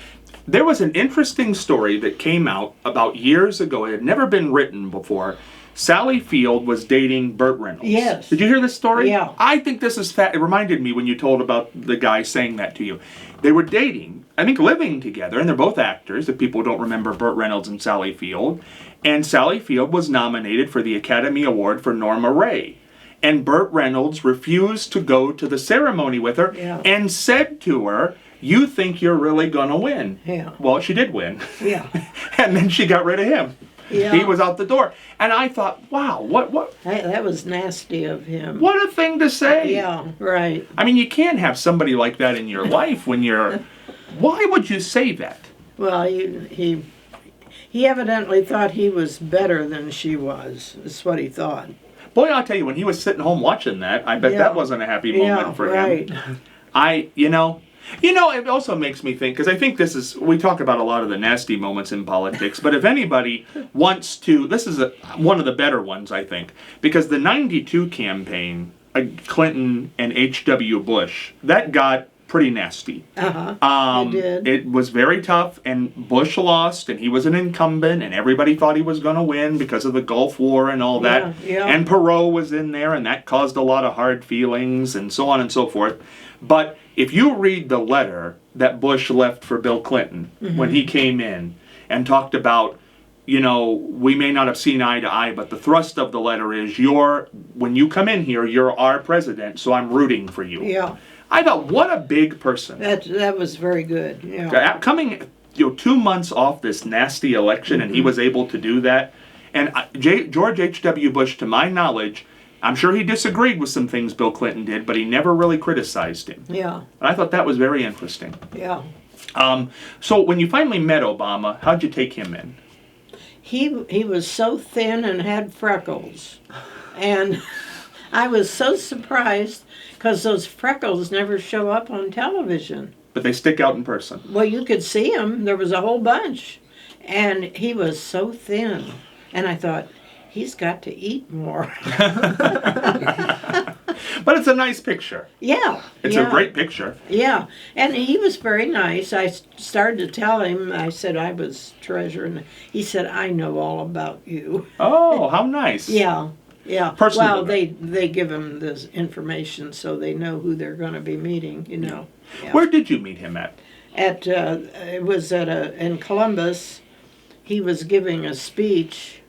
[SPEAKER 1] There was an interesting story that came out about years ago. It had never been written before. Sally Field was dating Burt Reynolds.
[SPEAKER 2] Yes.
[SPEAKER 1] Did you hear this story?
[SPEAKER 2] Yeah.
[SPEAKER 1] I think this is it reminded me when you told about the guy saying that to you. They were dating, I think living together, and they're both actors, if people don't remember Burt Reynolds and Sally Field. And Sally Field was nominated for the Academy Award for Norma Ray. And Burt Reynolds refused to go to the ceremony with her and said to her, you think you're really going to win.
[SPEAKER 2] Yeah.
[SPEAKER 1] Well, she did win.
[SPEAKER 2] Yeah.
[SPEAKER 1] And then she got rid of him.
[SPEAKER 2] Yeah.
[SPEAKER 1] He was out the door. And I thought, wow, what?
[SPEAKER 2] That was nasty of him.
[SPEAKER 1] What a thing to say.
[SPEAKER 2] Yeah, right.
[SPEAKER 1] I mean, you can't have somebody like that in your life when you're... Why would you say that?
[SPEAKER 2] Well, he evidently thought he was better than she was. That's what he thought.
[SPEAKER 1] Boy, I'll tell you, when he was sitting home watching that, I bet that wasn't a happy moment for
[SPEAKER 2] right.
[SPEAKER 1] him. It also makes me think, because I think we talk about a lot of the nasty moments in politics, but if anybody wants to, this is one of the better ones, I think, because the 92 campaign, Clinton and H.W. Bush, that got pretty nasty.
[SPEAKER 2] It did.
[SPEAKER 1] It was very tough, and Bush lost, and he was an incumbent, and everybody thought he was going to win because of the Gulf War and all that.
[SPEAKER 2] Yeah.
[SPEAKER 1] And Perot was in there, and that caused a lot of hard feelings, and so on and so forth. But if you read the letter that Bush left for Bill Clinton when he came in and talked about, we may not have seen eye to eye, but the thrust of the letter is, when you come in here, you're our president, so I'm rooting for you.
[SPEAKER 2] Yeah.
[SPEAKER 1] I thought, what a big person.
[SPEAKER 2] That was very good. Yeah.
[SPEAKER 1] Coming 2 months off this nasty election, and he was able to do that. And George H.W. Bush, to my knowledge, I'm sure he disagreed with some things Bill Clinton did, but he never really criticized him.
[SPEAKER 2] Yeah.
[SPEAKER 1] And I thought that was very interesting.
[SPEAKER 2] Yeah.
[SPEAKER 1] So when you finally met Obama, how'd you take him in?
[SPEAKER 2] He was so thin and had freckles. And I was so surprised because those freckles never show up on television.
[SPEAKER 1] But they stick out in person.
[SPEAKER 2] Well, you could see them. There was a whole bunch. And he was so thin. And I thought, he's got to eat more.
[SPEAKER 1] But it's a nice picture.
[SPEAKER 2] Yeah.
[SPEAKER 1] It's a great picture.
[SPEAKER 2] Yeah. And he was very nice. I started to tell him, I said I was treasurer. And he said, I know all about you.
[SPEAKER 1] Oh, how nice.
[SPEAKER 2] Yeah. Yeah.
[SPEAKER 1] Personally,
[SPEAKER 2] well, they give him this information so they know who they're going to be meeting, you know. Yeah.
[SPEAKER 1] Where did you meet him at?
[SPEAKER 2] It was in Columbus. He was giving a speech.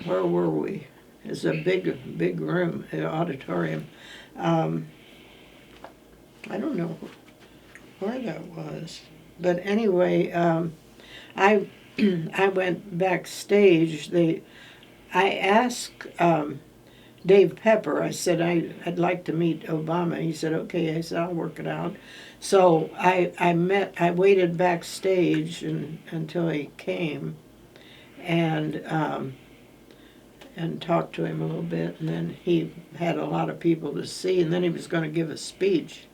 [SPEAKER 2] Where were we? It's a big room, an auditorium. I don't know where that was, but anyway, I I went backstage. I asked Dave Pepper. I said I'd like to meet Obama. He said okay. I said I'll work it out. So I waited backstage until he came, and talked to him a little bit, and then he had a lot of people to see, and then he was going to give a speech.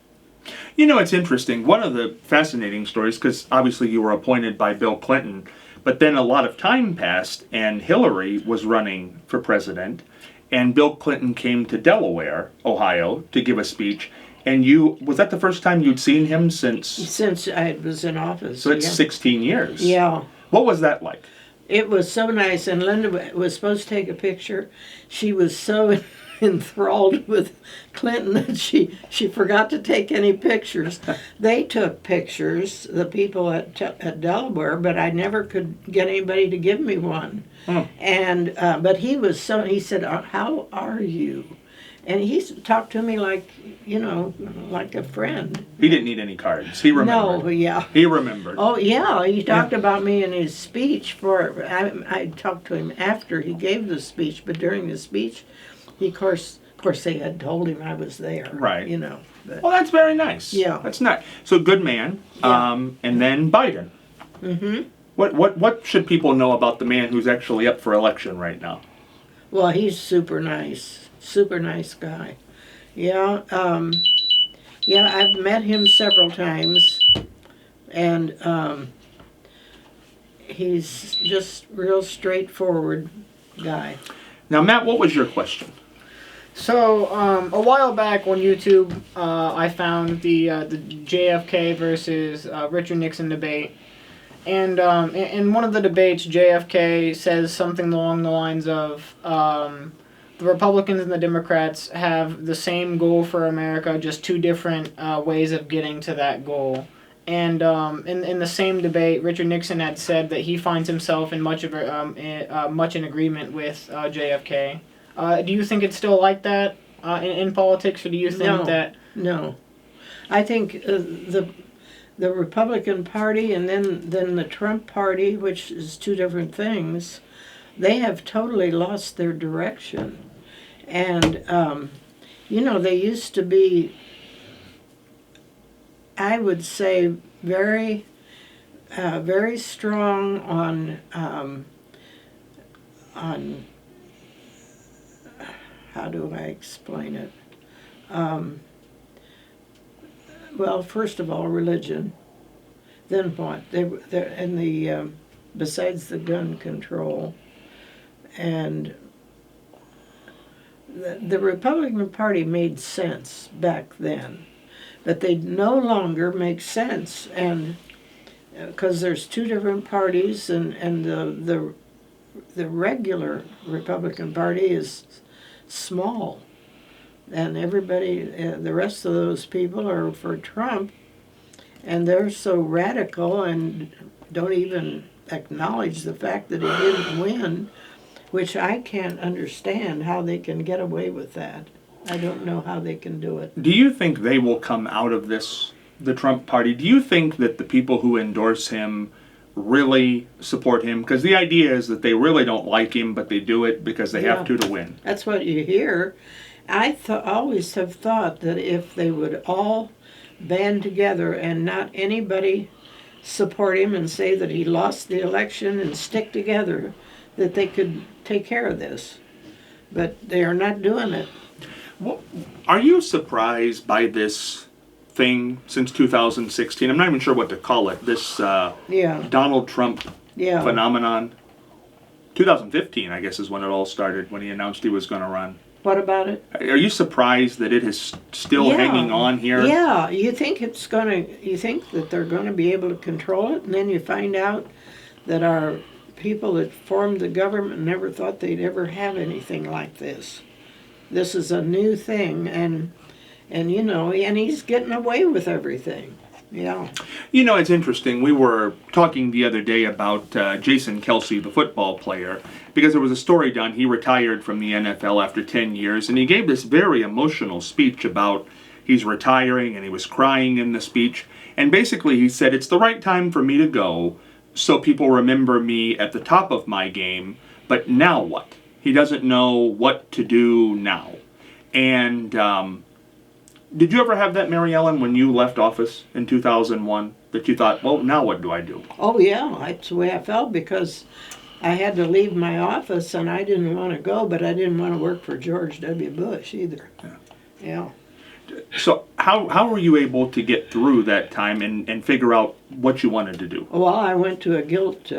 [SPEAKER 1] You know, it's interesting. One of the fascinating stories, because obviously you were appointed by Bill Clinton, but then a lot of time passed, and Hillary was running for president, and Bill Clinton came to Delaware, Ohio, to give a speech, and was that the first time you'd seen him since?
[SPEAKER 2] Since I was in office.
[SPEAKER 1] So it's 16 years.
[SPEAKER 2] Yeah.
[SPEAKER 1] What was that like?
[SPEAKER 2] It was so nice, and Linda was supposed to take a picture. She was so enthralled with Clinton that she forgot to take any pictures. They took pictures, the people at Delaware, but I never could get anybody to give me one. And but he said, "How are you?" And he talked to me like, like a friend.
[SPEAKER 1] He didn't need any cards. He remembered.
[SPEAKER 2] No, yeah.
[SPEAKER 1] He remembered.
[SPEAKER 2] Oh, yeah. He talked about me in his speech. I talked to him after he gave the speech, but during the speech, of course, they had told him I was there.
[SPEAKER 1] Right.
[SPEAKER 2] But,
[SPEAKER 1] Well, that's very nice.
[SPEAKER 2] Yeah.
[SPEAKER 1] That's nice. So, good man.
[SPEAKER 2] Yeah.
[SPEAKER 1] And then Biden.
[SPEAKER 2] Mm-hmm.
[SPEAKER 1] What should people know about the man who's actually up for election right now?
[SPEAKER 2] Well, he's super nice. Super nice guy. Yeah. I've met him several times, and he's just real straightforward guy.
[SPEAKER 1] Now, Matt, what was your question?
[SPEAKER 3] So, a while back on YouTube, I found the JFK versus Richard Nixon debate. And in one of the debates, JFK says something along the lines of, the Republicans and the Democrats have the same goal for America, just two different ways of getting to that goal. And in the same debate, Richard Nixon had said that he finds himself in much in agreement with JFK. Do you think it's still like that in politics, or do you think that?
[SPEAKER 2] No, I think the Republican Party and then the Trump Party, which is two different things, they have totally lost their direction. And they used to be, I would say, very, very strong on how do I explain it? Well, first of all, religion. Then what? Besides the gun control, and the Republican Party made sense back then, but they no longer make sense, and because there's two different parties, and the regular Republican Party is small, and everybody, the rest of those people are for Trump, and they're so radical and don't even acknowledge the fact that he didn't win, which I can't understand how they can get away with that. I don't know how they can do it.
[SPEAKER 1] Do you think they will come out of this, the Trump party? Do you think that the people who endorse him really support him? Because the idea is that they really don't like him, but they do it because they have to win.
[SPEAKER 2] That's what you hear. I always have thought that if they would all band together and not anybody support him and say that he lost the election and stick together, that they could take care of this. But they are not doing it.
[SPEAKER 1] Well, are you surprised by this thing since 2016? I'm not even sure what to call it. This Donald Trump
[SPEAKER 2] Yeah.
[SPEAKER 1] phenomenon. 2015, I guess, is when it all started, when he announced he was going to run.
[SPEAKER 2] What about it?
[SPEAKER 1] Are you surprised that it is still
[SPEAKER 2] Yeah.
[SPEAKER 1] hanging on here?
[SPEAKER 2] Yeah, you think you think that they're gonna be able to control it, and then you find out that our people that formed the government never thought they'd ever have anything like this. This is a new thing, and you know, and he's getting away with everything. Yeah.
[SPEAKER 1] You know, it's interesting. We were talking the other day about Jason Kelsey, the football player, because there was a story done. He retired from the NFL after 10 years, and he gave this very emotional speech about he's retiring, and he was crying in the speech. And basically he said, it's the right time for me to go, so people remember me at the top of my game, but now what? He doesn't know what to do now. And did you ever have that, Mary Ellen, when you left office in 2001, that you thought, well, now what do I do?
[SPEAKER 2] Oh yeah, that's the way I felt, because I had to leave my office and I didn't want to go, but I didn't want to work for George W. Bush either. Yeah.
[SPEAKER 1] So how were you able to get through that time and figure out what you wanted to do?
[SPEAKER 2] Well, I went to a guilt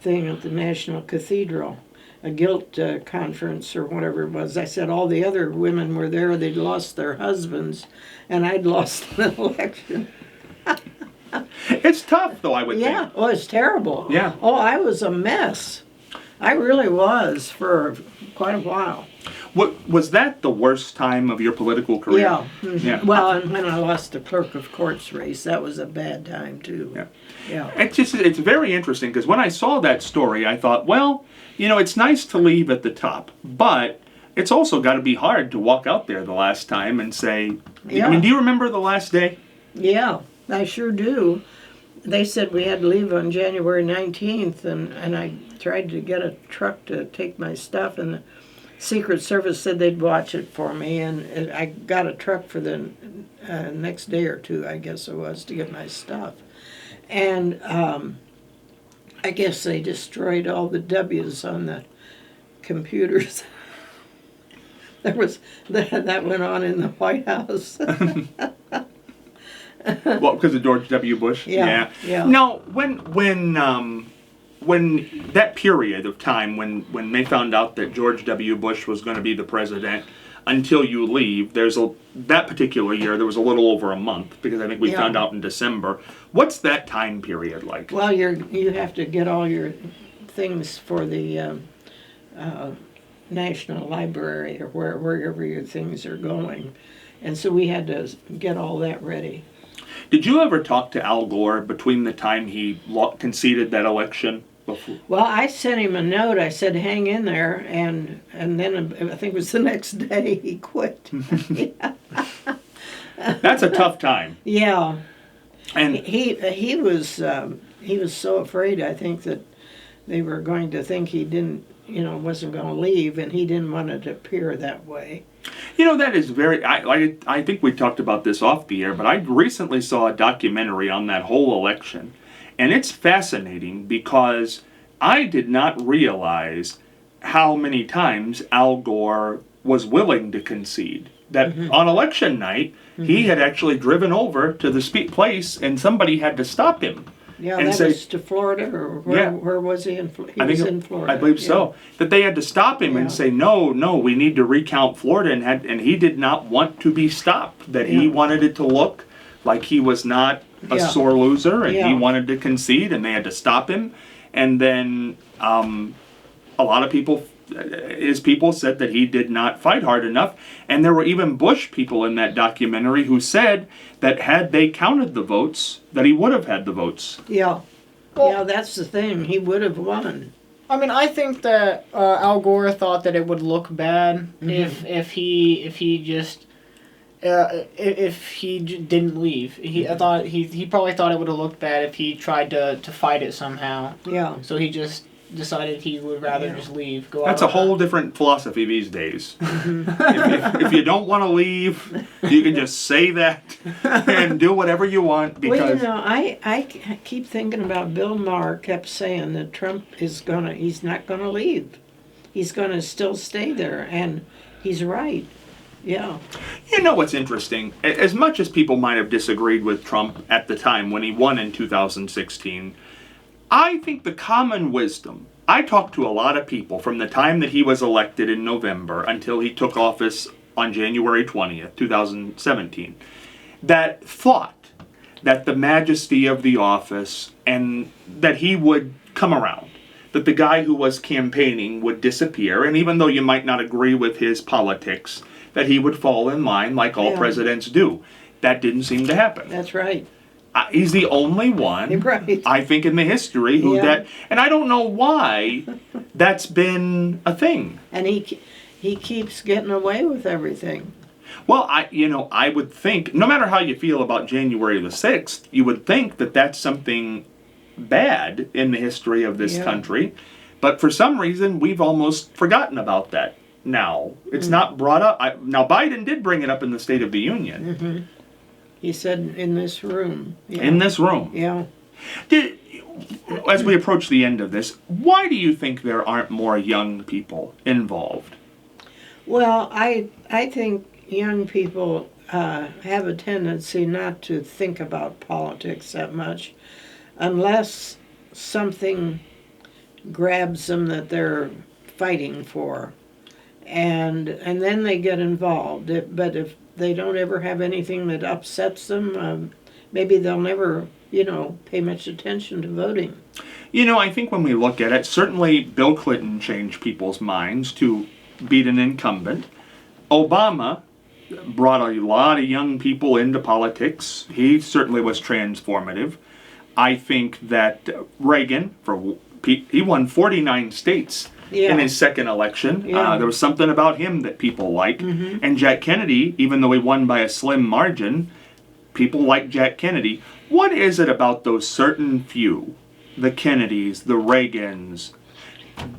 [SPEAKER 2] thing at the National Cathedral, a guilt conference or whatever it was. I said all the other women were there, they'd lost their husbands, and I'd lost an election.
[SPEAKER 1] It's tough, though, I would
[SPEAKER 2] Yeah,
[SPEAKER 1] think.
[SPEAKER 2] oh, it's terrible.
[SPEAKER 1] Yeah.
[SPEAKER 2] Oh, I was a mess. I really was for quite a while.
[SPEAKER 1] What was that the worst time of your political career?
[SPEAKER 2] Yeah. Mhm.
[SPEAKER 1] Yeah.
[SPEAKER 2] Well, and when I lost the clerk of courts race, that was a bad time too.
[SPEAKER 1] Yeah.
[SPEAKER 2] Yeah.
[SPEAKER 1] It's very interesting, because when I saw that story, I thought, well, you know, it's nice to leave at the top, but it's also got to be hard to walk out there the last time and say,
[SPEAKER 2] Yeah.
[SPEAKER 1] I mean, do you remember the last day?
[SPEAKER 2] Yeah, I sure do. They said we had to leave on January 19th, and I tried to get a truck to take my stuff, and the Secret Service said they'd watch it for me, and I got a truck for the next day or two, I guess it was, to get my stuff. And I guess they destroyed all the W's on the computers. There was that went on in the White House.
[SPEAKER 1] Well, because of George W. Bush?
[SPEAKER 2] Yeah, yeah.
[SPEAKER 1] Now, when that period of time when they found out that George W. Bush was going to be the president until you leave, that particular year, there was a little over a month, because I think we
[SPEAKER 2] Yeah.
[SPEAKER 1] found out in December. What's that time period like?
[SPEAKER 2] Well, you have to get all your things for the National Library or wherever your things are going, and so we had to get all that ready.
[SPEAKER 1] Did you ever talk to Al Gore between the time he conceded that election? Before?
[SPEAKER 2] Well, I sent him a note. I said, "Hang in there," and then I think it was the next day he quit.
[SPEAKER 1] That's a tough time.
[SPEAKER 2] Yeah,
[SPEAKER 1] And
[SPEAKER 2] he was so afraid. I think that they were going to think he wasn't going to leave, and he didn't want it to appear that way.
[SPEAKER 1] you know, that is very, I think we talked about this off the air, but I recently saw a documentary on that whole election, and it's fascinating because I did not realize how many times Al Gore was willing to concede. That on election night, he had actually driven over to the place, and somebody had to stop him.
[SPEAKER 2] Yeah,
[SPEAKER 1] And
[SPEAKER 2] that
[SPEAKER 1] say-
[SPEAKER 2] was to Florida, or where was he in Florida?
[SPEAKER 1] I
[SPEAKER 2] He was
[SPEAKER 1] think
[SPEAKER 2] in Florida.
[SPEAKER 1] I believe so. That they had to stop him
[SPEAKER 2] Yeah.
[SPEAKER 1] and say, no, we need to recount Florida, and he did not want to be stopped. That he
[SPEAKER 2] Yeah.
[SPEAKER 1] wanted it to look like he was not a
[SPEAKER 2] Yeah.
[SPEAKER 1] sore loser, and he
[SPEAKER 2] Yeah.
[SPEAKER 1] wanted to concede, and they had to stop him. And then a lot of his people said that he did not fight hard enough, and there were even Bush people in that documentary who said that had they counted the votes, that he would have had the votes.
[SPEAKER 2] Yeah.
[SPEAKER 3] Well-
[SPEAKER 2] Yeah, that's the thing. He would have won.
[SPEAKER 3] I mean, I think that Al Gore thought that it would look bad if he just if he didn't leave. I thought he probably thought it would have looked bad if he tried to fight it somehow.
[SPEAKER 2] Yeah.
[SPEAKER 3] So he just decided he would rather just leave. Go
[SPEAKER 1] That's
[SPEAKER 3] out
[SPEAKER 1] a whole different philosophy these days. if you don't want to leave, you can just say that and do whatever you want, because
[SPEAKER 2] Well, you know, I keep thinking about Bill Maher kept saying that Trump he's not gonna leave. He's gonna still stay there, and he's right. Yeah.
[SPEAKER 1] you know what's interesting? As much as people might have disagreed with Trump at the time when he won in 2016, I think the common wisdom, I talked to a lot of people from the time that he was elected in November until he took office on January 20th, 2017, that thought that the majesty of the office and that he would come around, that the guy who was campaigning would disappear, and even though you might not agree with his politics, that he would fall in line like all
[SPEAKER 2] Yeah.
[SPEAKER 1] presidents do. That didn't seem to happen.
[SPEAKER 2] That's right.
[SPEAKER 1] He's the only one,
[SPEAKER 2] Right.
[SPEAKER 1] I think, in the history who
[SPEAKER 2] Yeah.
[SPEAKER 1] and I don't know why that's been a thing.
[SPEAKER 2] And he keeps getting away with everything.
[SPEAKER 1] Well, I would think, no matter how you feel about January the 6th, you would think that that's something bad in the history of this
[SPEAKER 2] Yeah.
[SPEAKER 1] country. But for some reason, we've almost forgotten about that now. It's not brought up. Now, Biden did bring it up in the State of the Union.
[SPEAKER 2] He said in this room. Yeah.
[SPEAKER 1] In this room.
[SPEAKER 2] Yeah.
[SPEAKER 1] As we approach the end of this, why do you think there aren't more young people involved?
[SPEAKER 2] Well, I think young people have a tendency not to think about politics that much unless something grabs them that they're fighting for. And then they get involved. But if they don't ever have anything that upsets them, maybe they'll never, pay much attention to voting.
[SPEAKER 1] I think when we look at it, certainly Bill Clinton changed people's minds to beat an incumbent. Obama brought a lot of young people into politics. He certainly was transformative. I think that Reagan, he won 49 states in his second election.
[SPEAKER 2] Yeah.
[SPEAKER 1] There was something about him that people liked. And Jack Kennedy, even though he won by a slim margin, people like Jack Kennedy. What is it about those certain few, the Kennedys, the Reagans?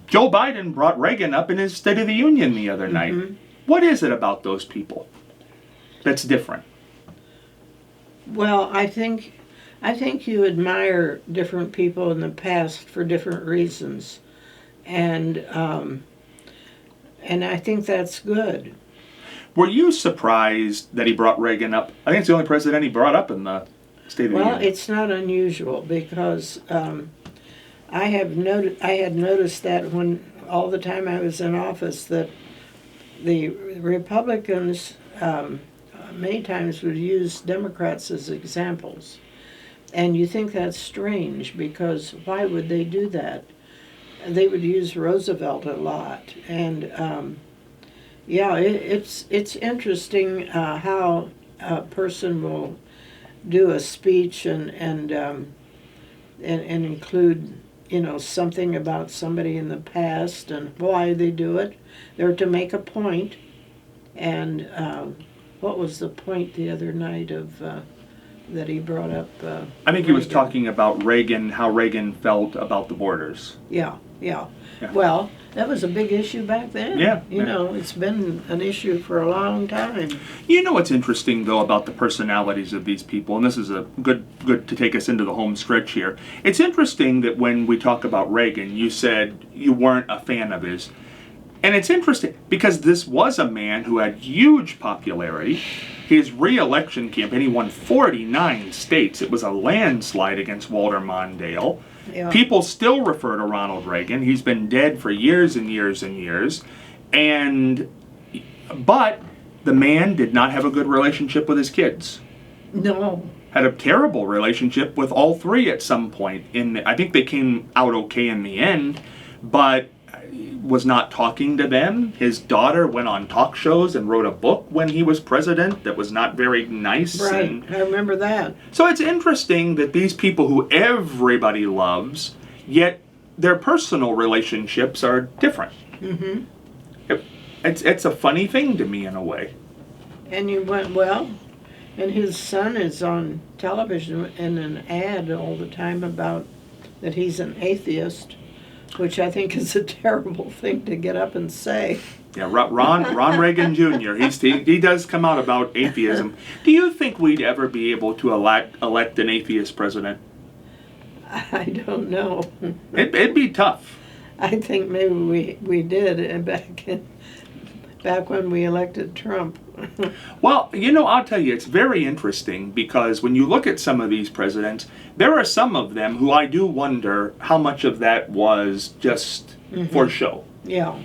[SPEAKER 1] Joe Biden brought Reagan up in his State of the Union the other night. What is it about those people that's different?
[SPEAKER 2] Well, I think you admire different people in the past for different reasons, and I think that's good.
[SPEAKER 1] Were you surprised that he brought Reagan up? I think it's the only president he brought up in the State of the
[SPEAKER 2] Well,
[SPEAKER 1] Union.
[SPEAKER 2] it's not unusual because I had noticed that when all the time I was in office that the Republicans many times would use Democrats as examples. And you think that's strange because why would they do that? They would use Roosevelt a lot. And it's interesting how a person will do a speech and include something about somebody in the past and why they do it. They're to make a point. And what was the point the other night of that he brought up?
[SPEAKER 1] I think he was
[SPEAKER 2] Reagan?
[SPEAKER 1] talking about Reagan, how Reagan felt about the borders.
[SPEAKER 2] Yeah.
[SPEAKER 1] Yeah.
[SPEAKER 2] Well, that was a big issue back then.
[SPEAKER 1] Yeah,
[SPEAKER 2] It's been an issue for a long time.
[SPEAKER 1] What's interesting, though, about the personalities of these people, and this is a good to take us into the home stretch here. It's interesting that when we talk about Reagan, you said you weren't a fan of his. And it's interesting because this was a man who had huge popularity. His re-election campaign, he won 49 states. It was a landslide against Walter Mondale.
[SPEAKER 2] Yeah.
[SPEAKER 1] People still refer to Ronald Reagan. He's been dead for years and years and years. But the man did not have a good relationship with his kids.
[SPEAKER 2] No.
[SPEAKER 1] Had a terrible relationship with all three at some point. I think they came out okay in the end, but was not talking to them. His daughter went on talk shows and wrote a book when he was president that was not very nice.
[SPEAKER 2] Right. I remember that.
[SPEAKER 1] So it's interesting that these people who everybody loves, yet their personal relationships are different. It's a funny thing to me in a way.
[SPEAKER 2] And you went, well, and his son is on television in an ad all the time about that he's an atheist, which I think is a terrible thing to get up and say.
[SPEAKER 1] Yeah, Ron Reagan Jr. He does come out about atheism. Do you think we'd ever be able to elect an atheist president?
[SPEAKER 2] I don't know.
[SPEAKER 1] It'd be tough.
[SPEAKER 2] I think maybe we did back when we elected Trump.
[SPEAKER 1] Well, I'll tell you, it's very interesting because when you look at some of these presidents, there are some of them who I do wonder how much of that was just for show.
[SPEAKER 2] Yeah.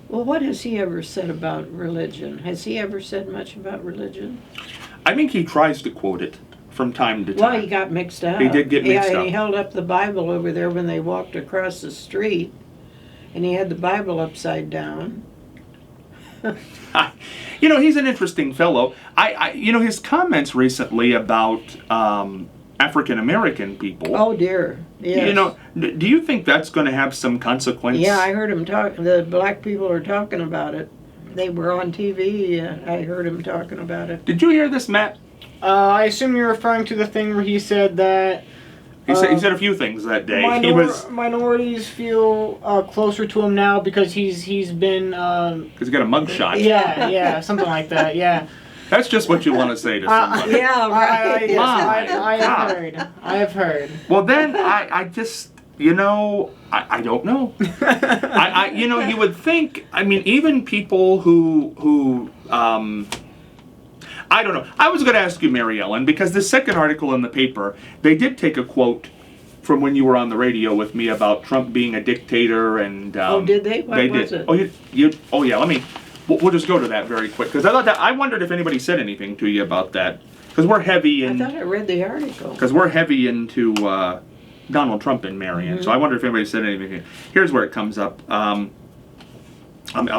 [SPEAKER 2] Well, what has he ever said about religion? Has he ever said much about religion?
[SPEAKER 1] I think he tries to quote it from time to time.
[SPEAKER 2] Well, he got mixed up.
[SPEAKER 1] He did get mixed
[SPEAKER 2] Yeah,
[SPEAKER 1] up.
[SPEAKER 2] and he held up the Bible over there when they walked across the street, and he had the Bible upside down.
[SPEAKER 1] He's an interesting fellow. His comments recently about African American people.
[SPEAKER 2] Oh dear. Yes.
[SPEAKER 1] Do you think that's going to have some consequence?
[SPEAKER 2] Yeah, I heard him talk. The black people are talking about it. They were on TV. I heard him talking about it.
[SPEAKER 1] Did you hear this, Matt?
[SPEAKER 3] I assume you're referring to the thing where he said that
[SPEAKER 1] He said a few things that day.
[SPEAKER 3] minorities feel closer to him now because he's been.
[SPEAKER 1] He's got a mugshot.
[SPEAKER 3] Yeah, something like that. Yeah.
[SPEAKER 1] That's just what you want to say to somebody.
[SPEAKER 2] Yeah, right.
[SPEAKER 3] I have heard.
[SPEAKER 1] Well, then I just, I don't know. You would think. I mean, even people who I don't know. I was going to ask you, Mary Ellen, because the second article in the paper, they did take a quote from when you were on the radio with me about Trump being a dictator, and
[SPEAKER 2] oh, did they? What was
[SPEAKER 1] did.
[SPEAKER 2] it?
[SPEAKER 1] Oh yeah. We'll just go to that very quick because I wondered if anybody said anything to you about that because we're heavy in.
[SPEAKER 2] I thought I read the article.
[SPEAKER 1] Because we're heavy into Donald Trump and Marion, so I wonder if anybody said anything. Here's where it comes up. I'll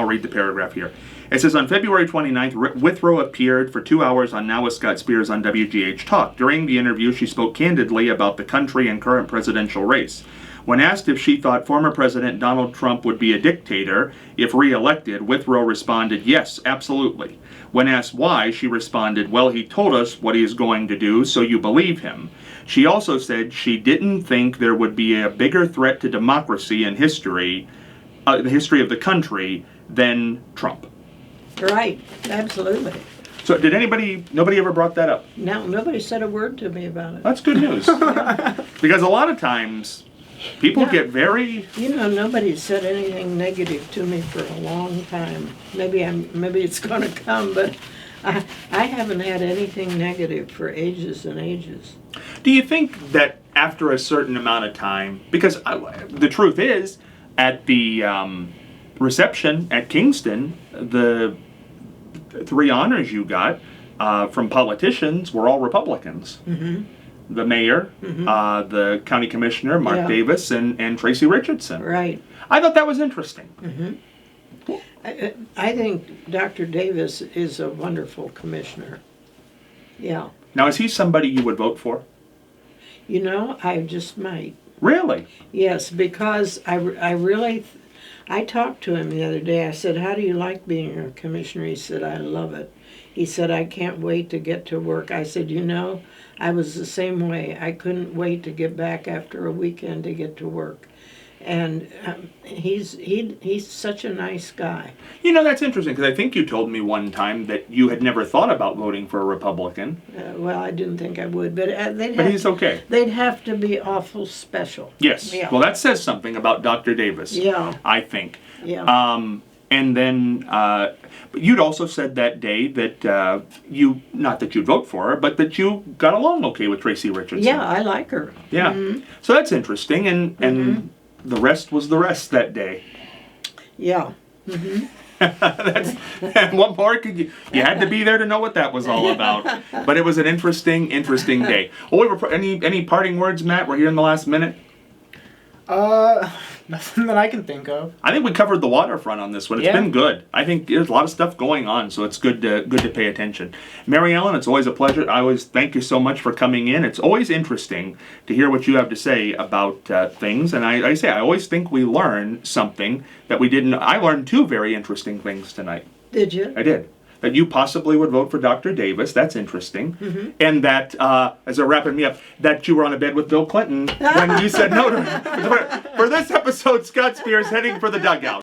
[SPEAKER 1] read the paragraph here. It says, on February 29th, Withrow appeared for 2 hours on Now with Scott Spears on WGH Talk. During the interview, she spoke candidly about the country and current presidential race. When asked if she thought former President Donald Trump would be a dictator if re-elected, Withrow responded, yes, absolutely. When asked why, she responded, well, he told us what he is going to do, so you believe him. She also said she didn't think there would be a bigger threat to democracy in history, the history of the country, than Trump.
[SPEAKER 2] Right, absolutely.
[SPEAKER 1] So nobody ever brought that up?
[SPEAKER 2] No, nobody said a word to me about it.
[SPEAKER 1] That's good news. Because a lot of times, people get very...
[SPEAKER 2] Nobody said anything negative to me for a long time. Maybe it's going to come, but I haven't had anything negative for ages and ages.
[SPEAKER 1] Do you think that after a certain amount of time, because the truth is, at the reception at Kingston, the 3 honors you got from politicians were all Republicans. Mm-hmm. The mayor, the county commissioner, Mark Davis, and Tracy Richardson.
[SPEAKER 2] Right.
[SPEAKER 1] I thought that was interesting.
[SPEAKER 2] Mm-hmm. I think Dr. Davis is a wonderful commissioner. Yeah.
[SPEAKER 1] Now, is he somebody you would vote for?
[SPEAKER 2] I just might.
[SPEAKER 1] Really?
[SPEAKER 2] Yes, because I talked to him the other day. I said, how do you like being a commissioner? He said, I love it. He said, I can't wait to get to work. I said, I was the same way. I couldn't wait to get back after a weekend to get to work. And he's such a nice guy.
[SPEAKER 1] That's interesting, because I think you told me one time that you had never thought about voting for a Republican.
[SPEAKER 2] Well, I didn't think I would, but
[SPEAKER 1] he's okay.
[SPEAKER 2] They'd have to be awful special.
[SPEAKER 1] Yes. Yeah. Well, that says something about Dr. Davis.
[SPEAKER 2] Yeah.
[SPEAKER 1] I think.
[SPEAKER 2] Yeah.
[SPEAKER 1] And then, but you'd also said that day that not that you'd vote for her, but that you got along okay with Tracy Richardson.
[SPEAKER 2] Yeah, I like her.
[SPEAKER 1] Yeah. Mm-hmm. So that's interesting, and the rest was the rest that day.
[SPEAKER 2] Yeah.
[SPEAKER 1] And what more could you had to be there to know what that was all about. But it was an interesting day. Well, any parting words, Matt? We're here in the last minute.
[SPEAKER 3] Nothing that I can think of.
[SPEAKER 1] I think we covered the waterfront on this one. It's been good. I think there's a lot of stuff going on, so it's good to pay attention. Mary Ellen, it's always a pleasure. I always thank you so much for coming in. It's always interesting to hear what you have to say about things. And I always think we learn something that we didn't. I learned 2 very interesting things tonight.
[SPEAKER 2] Did you?
[SPEAKER 1] I did. That you possibly would vote for Dr. Davis. That's interesting. Mm-hmm. And that, as they're wrapping me up, that you were on a bed with Bill Clinton when you said no to him. For this episode, Scott Spears heading for the dugout.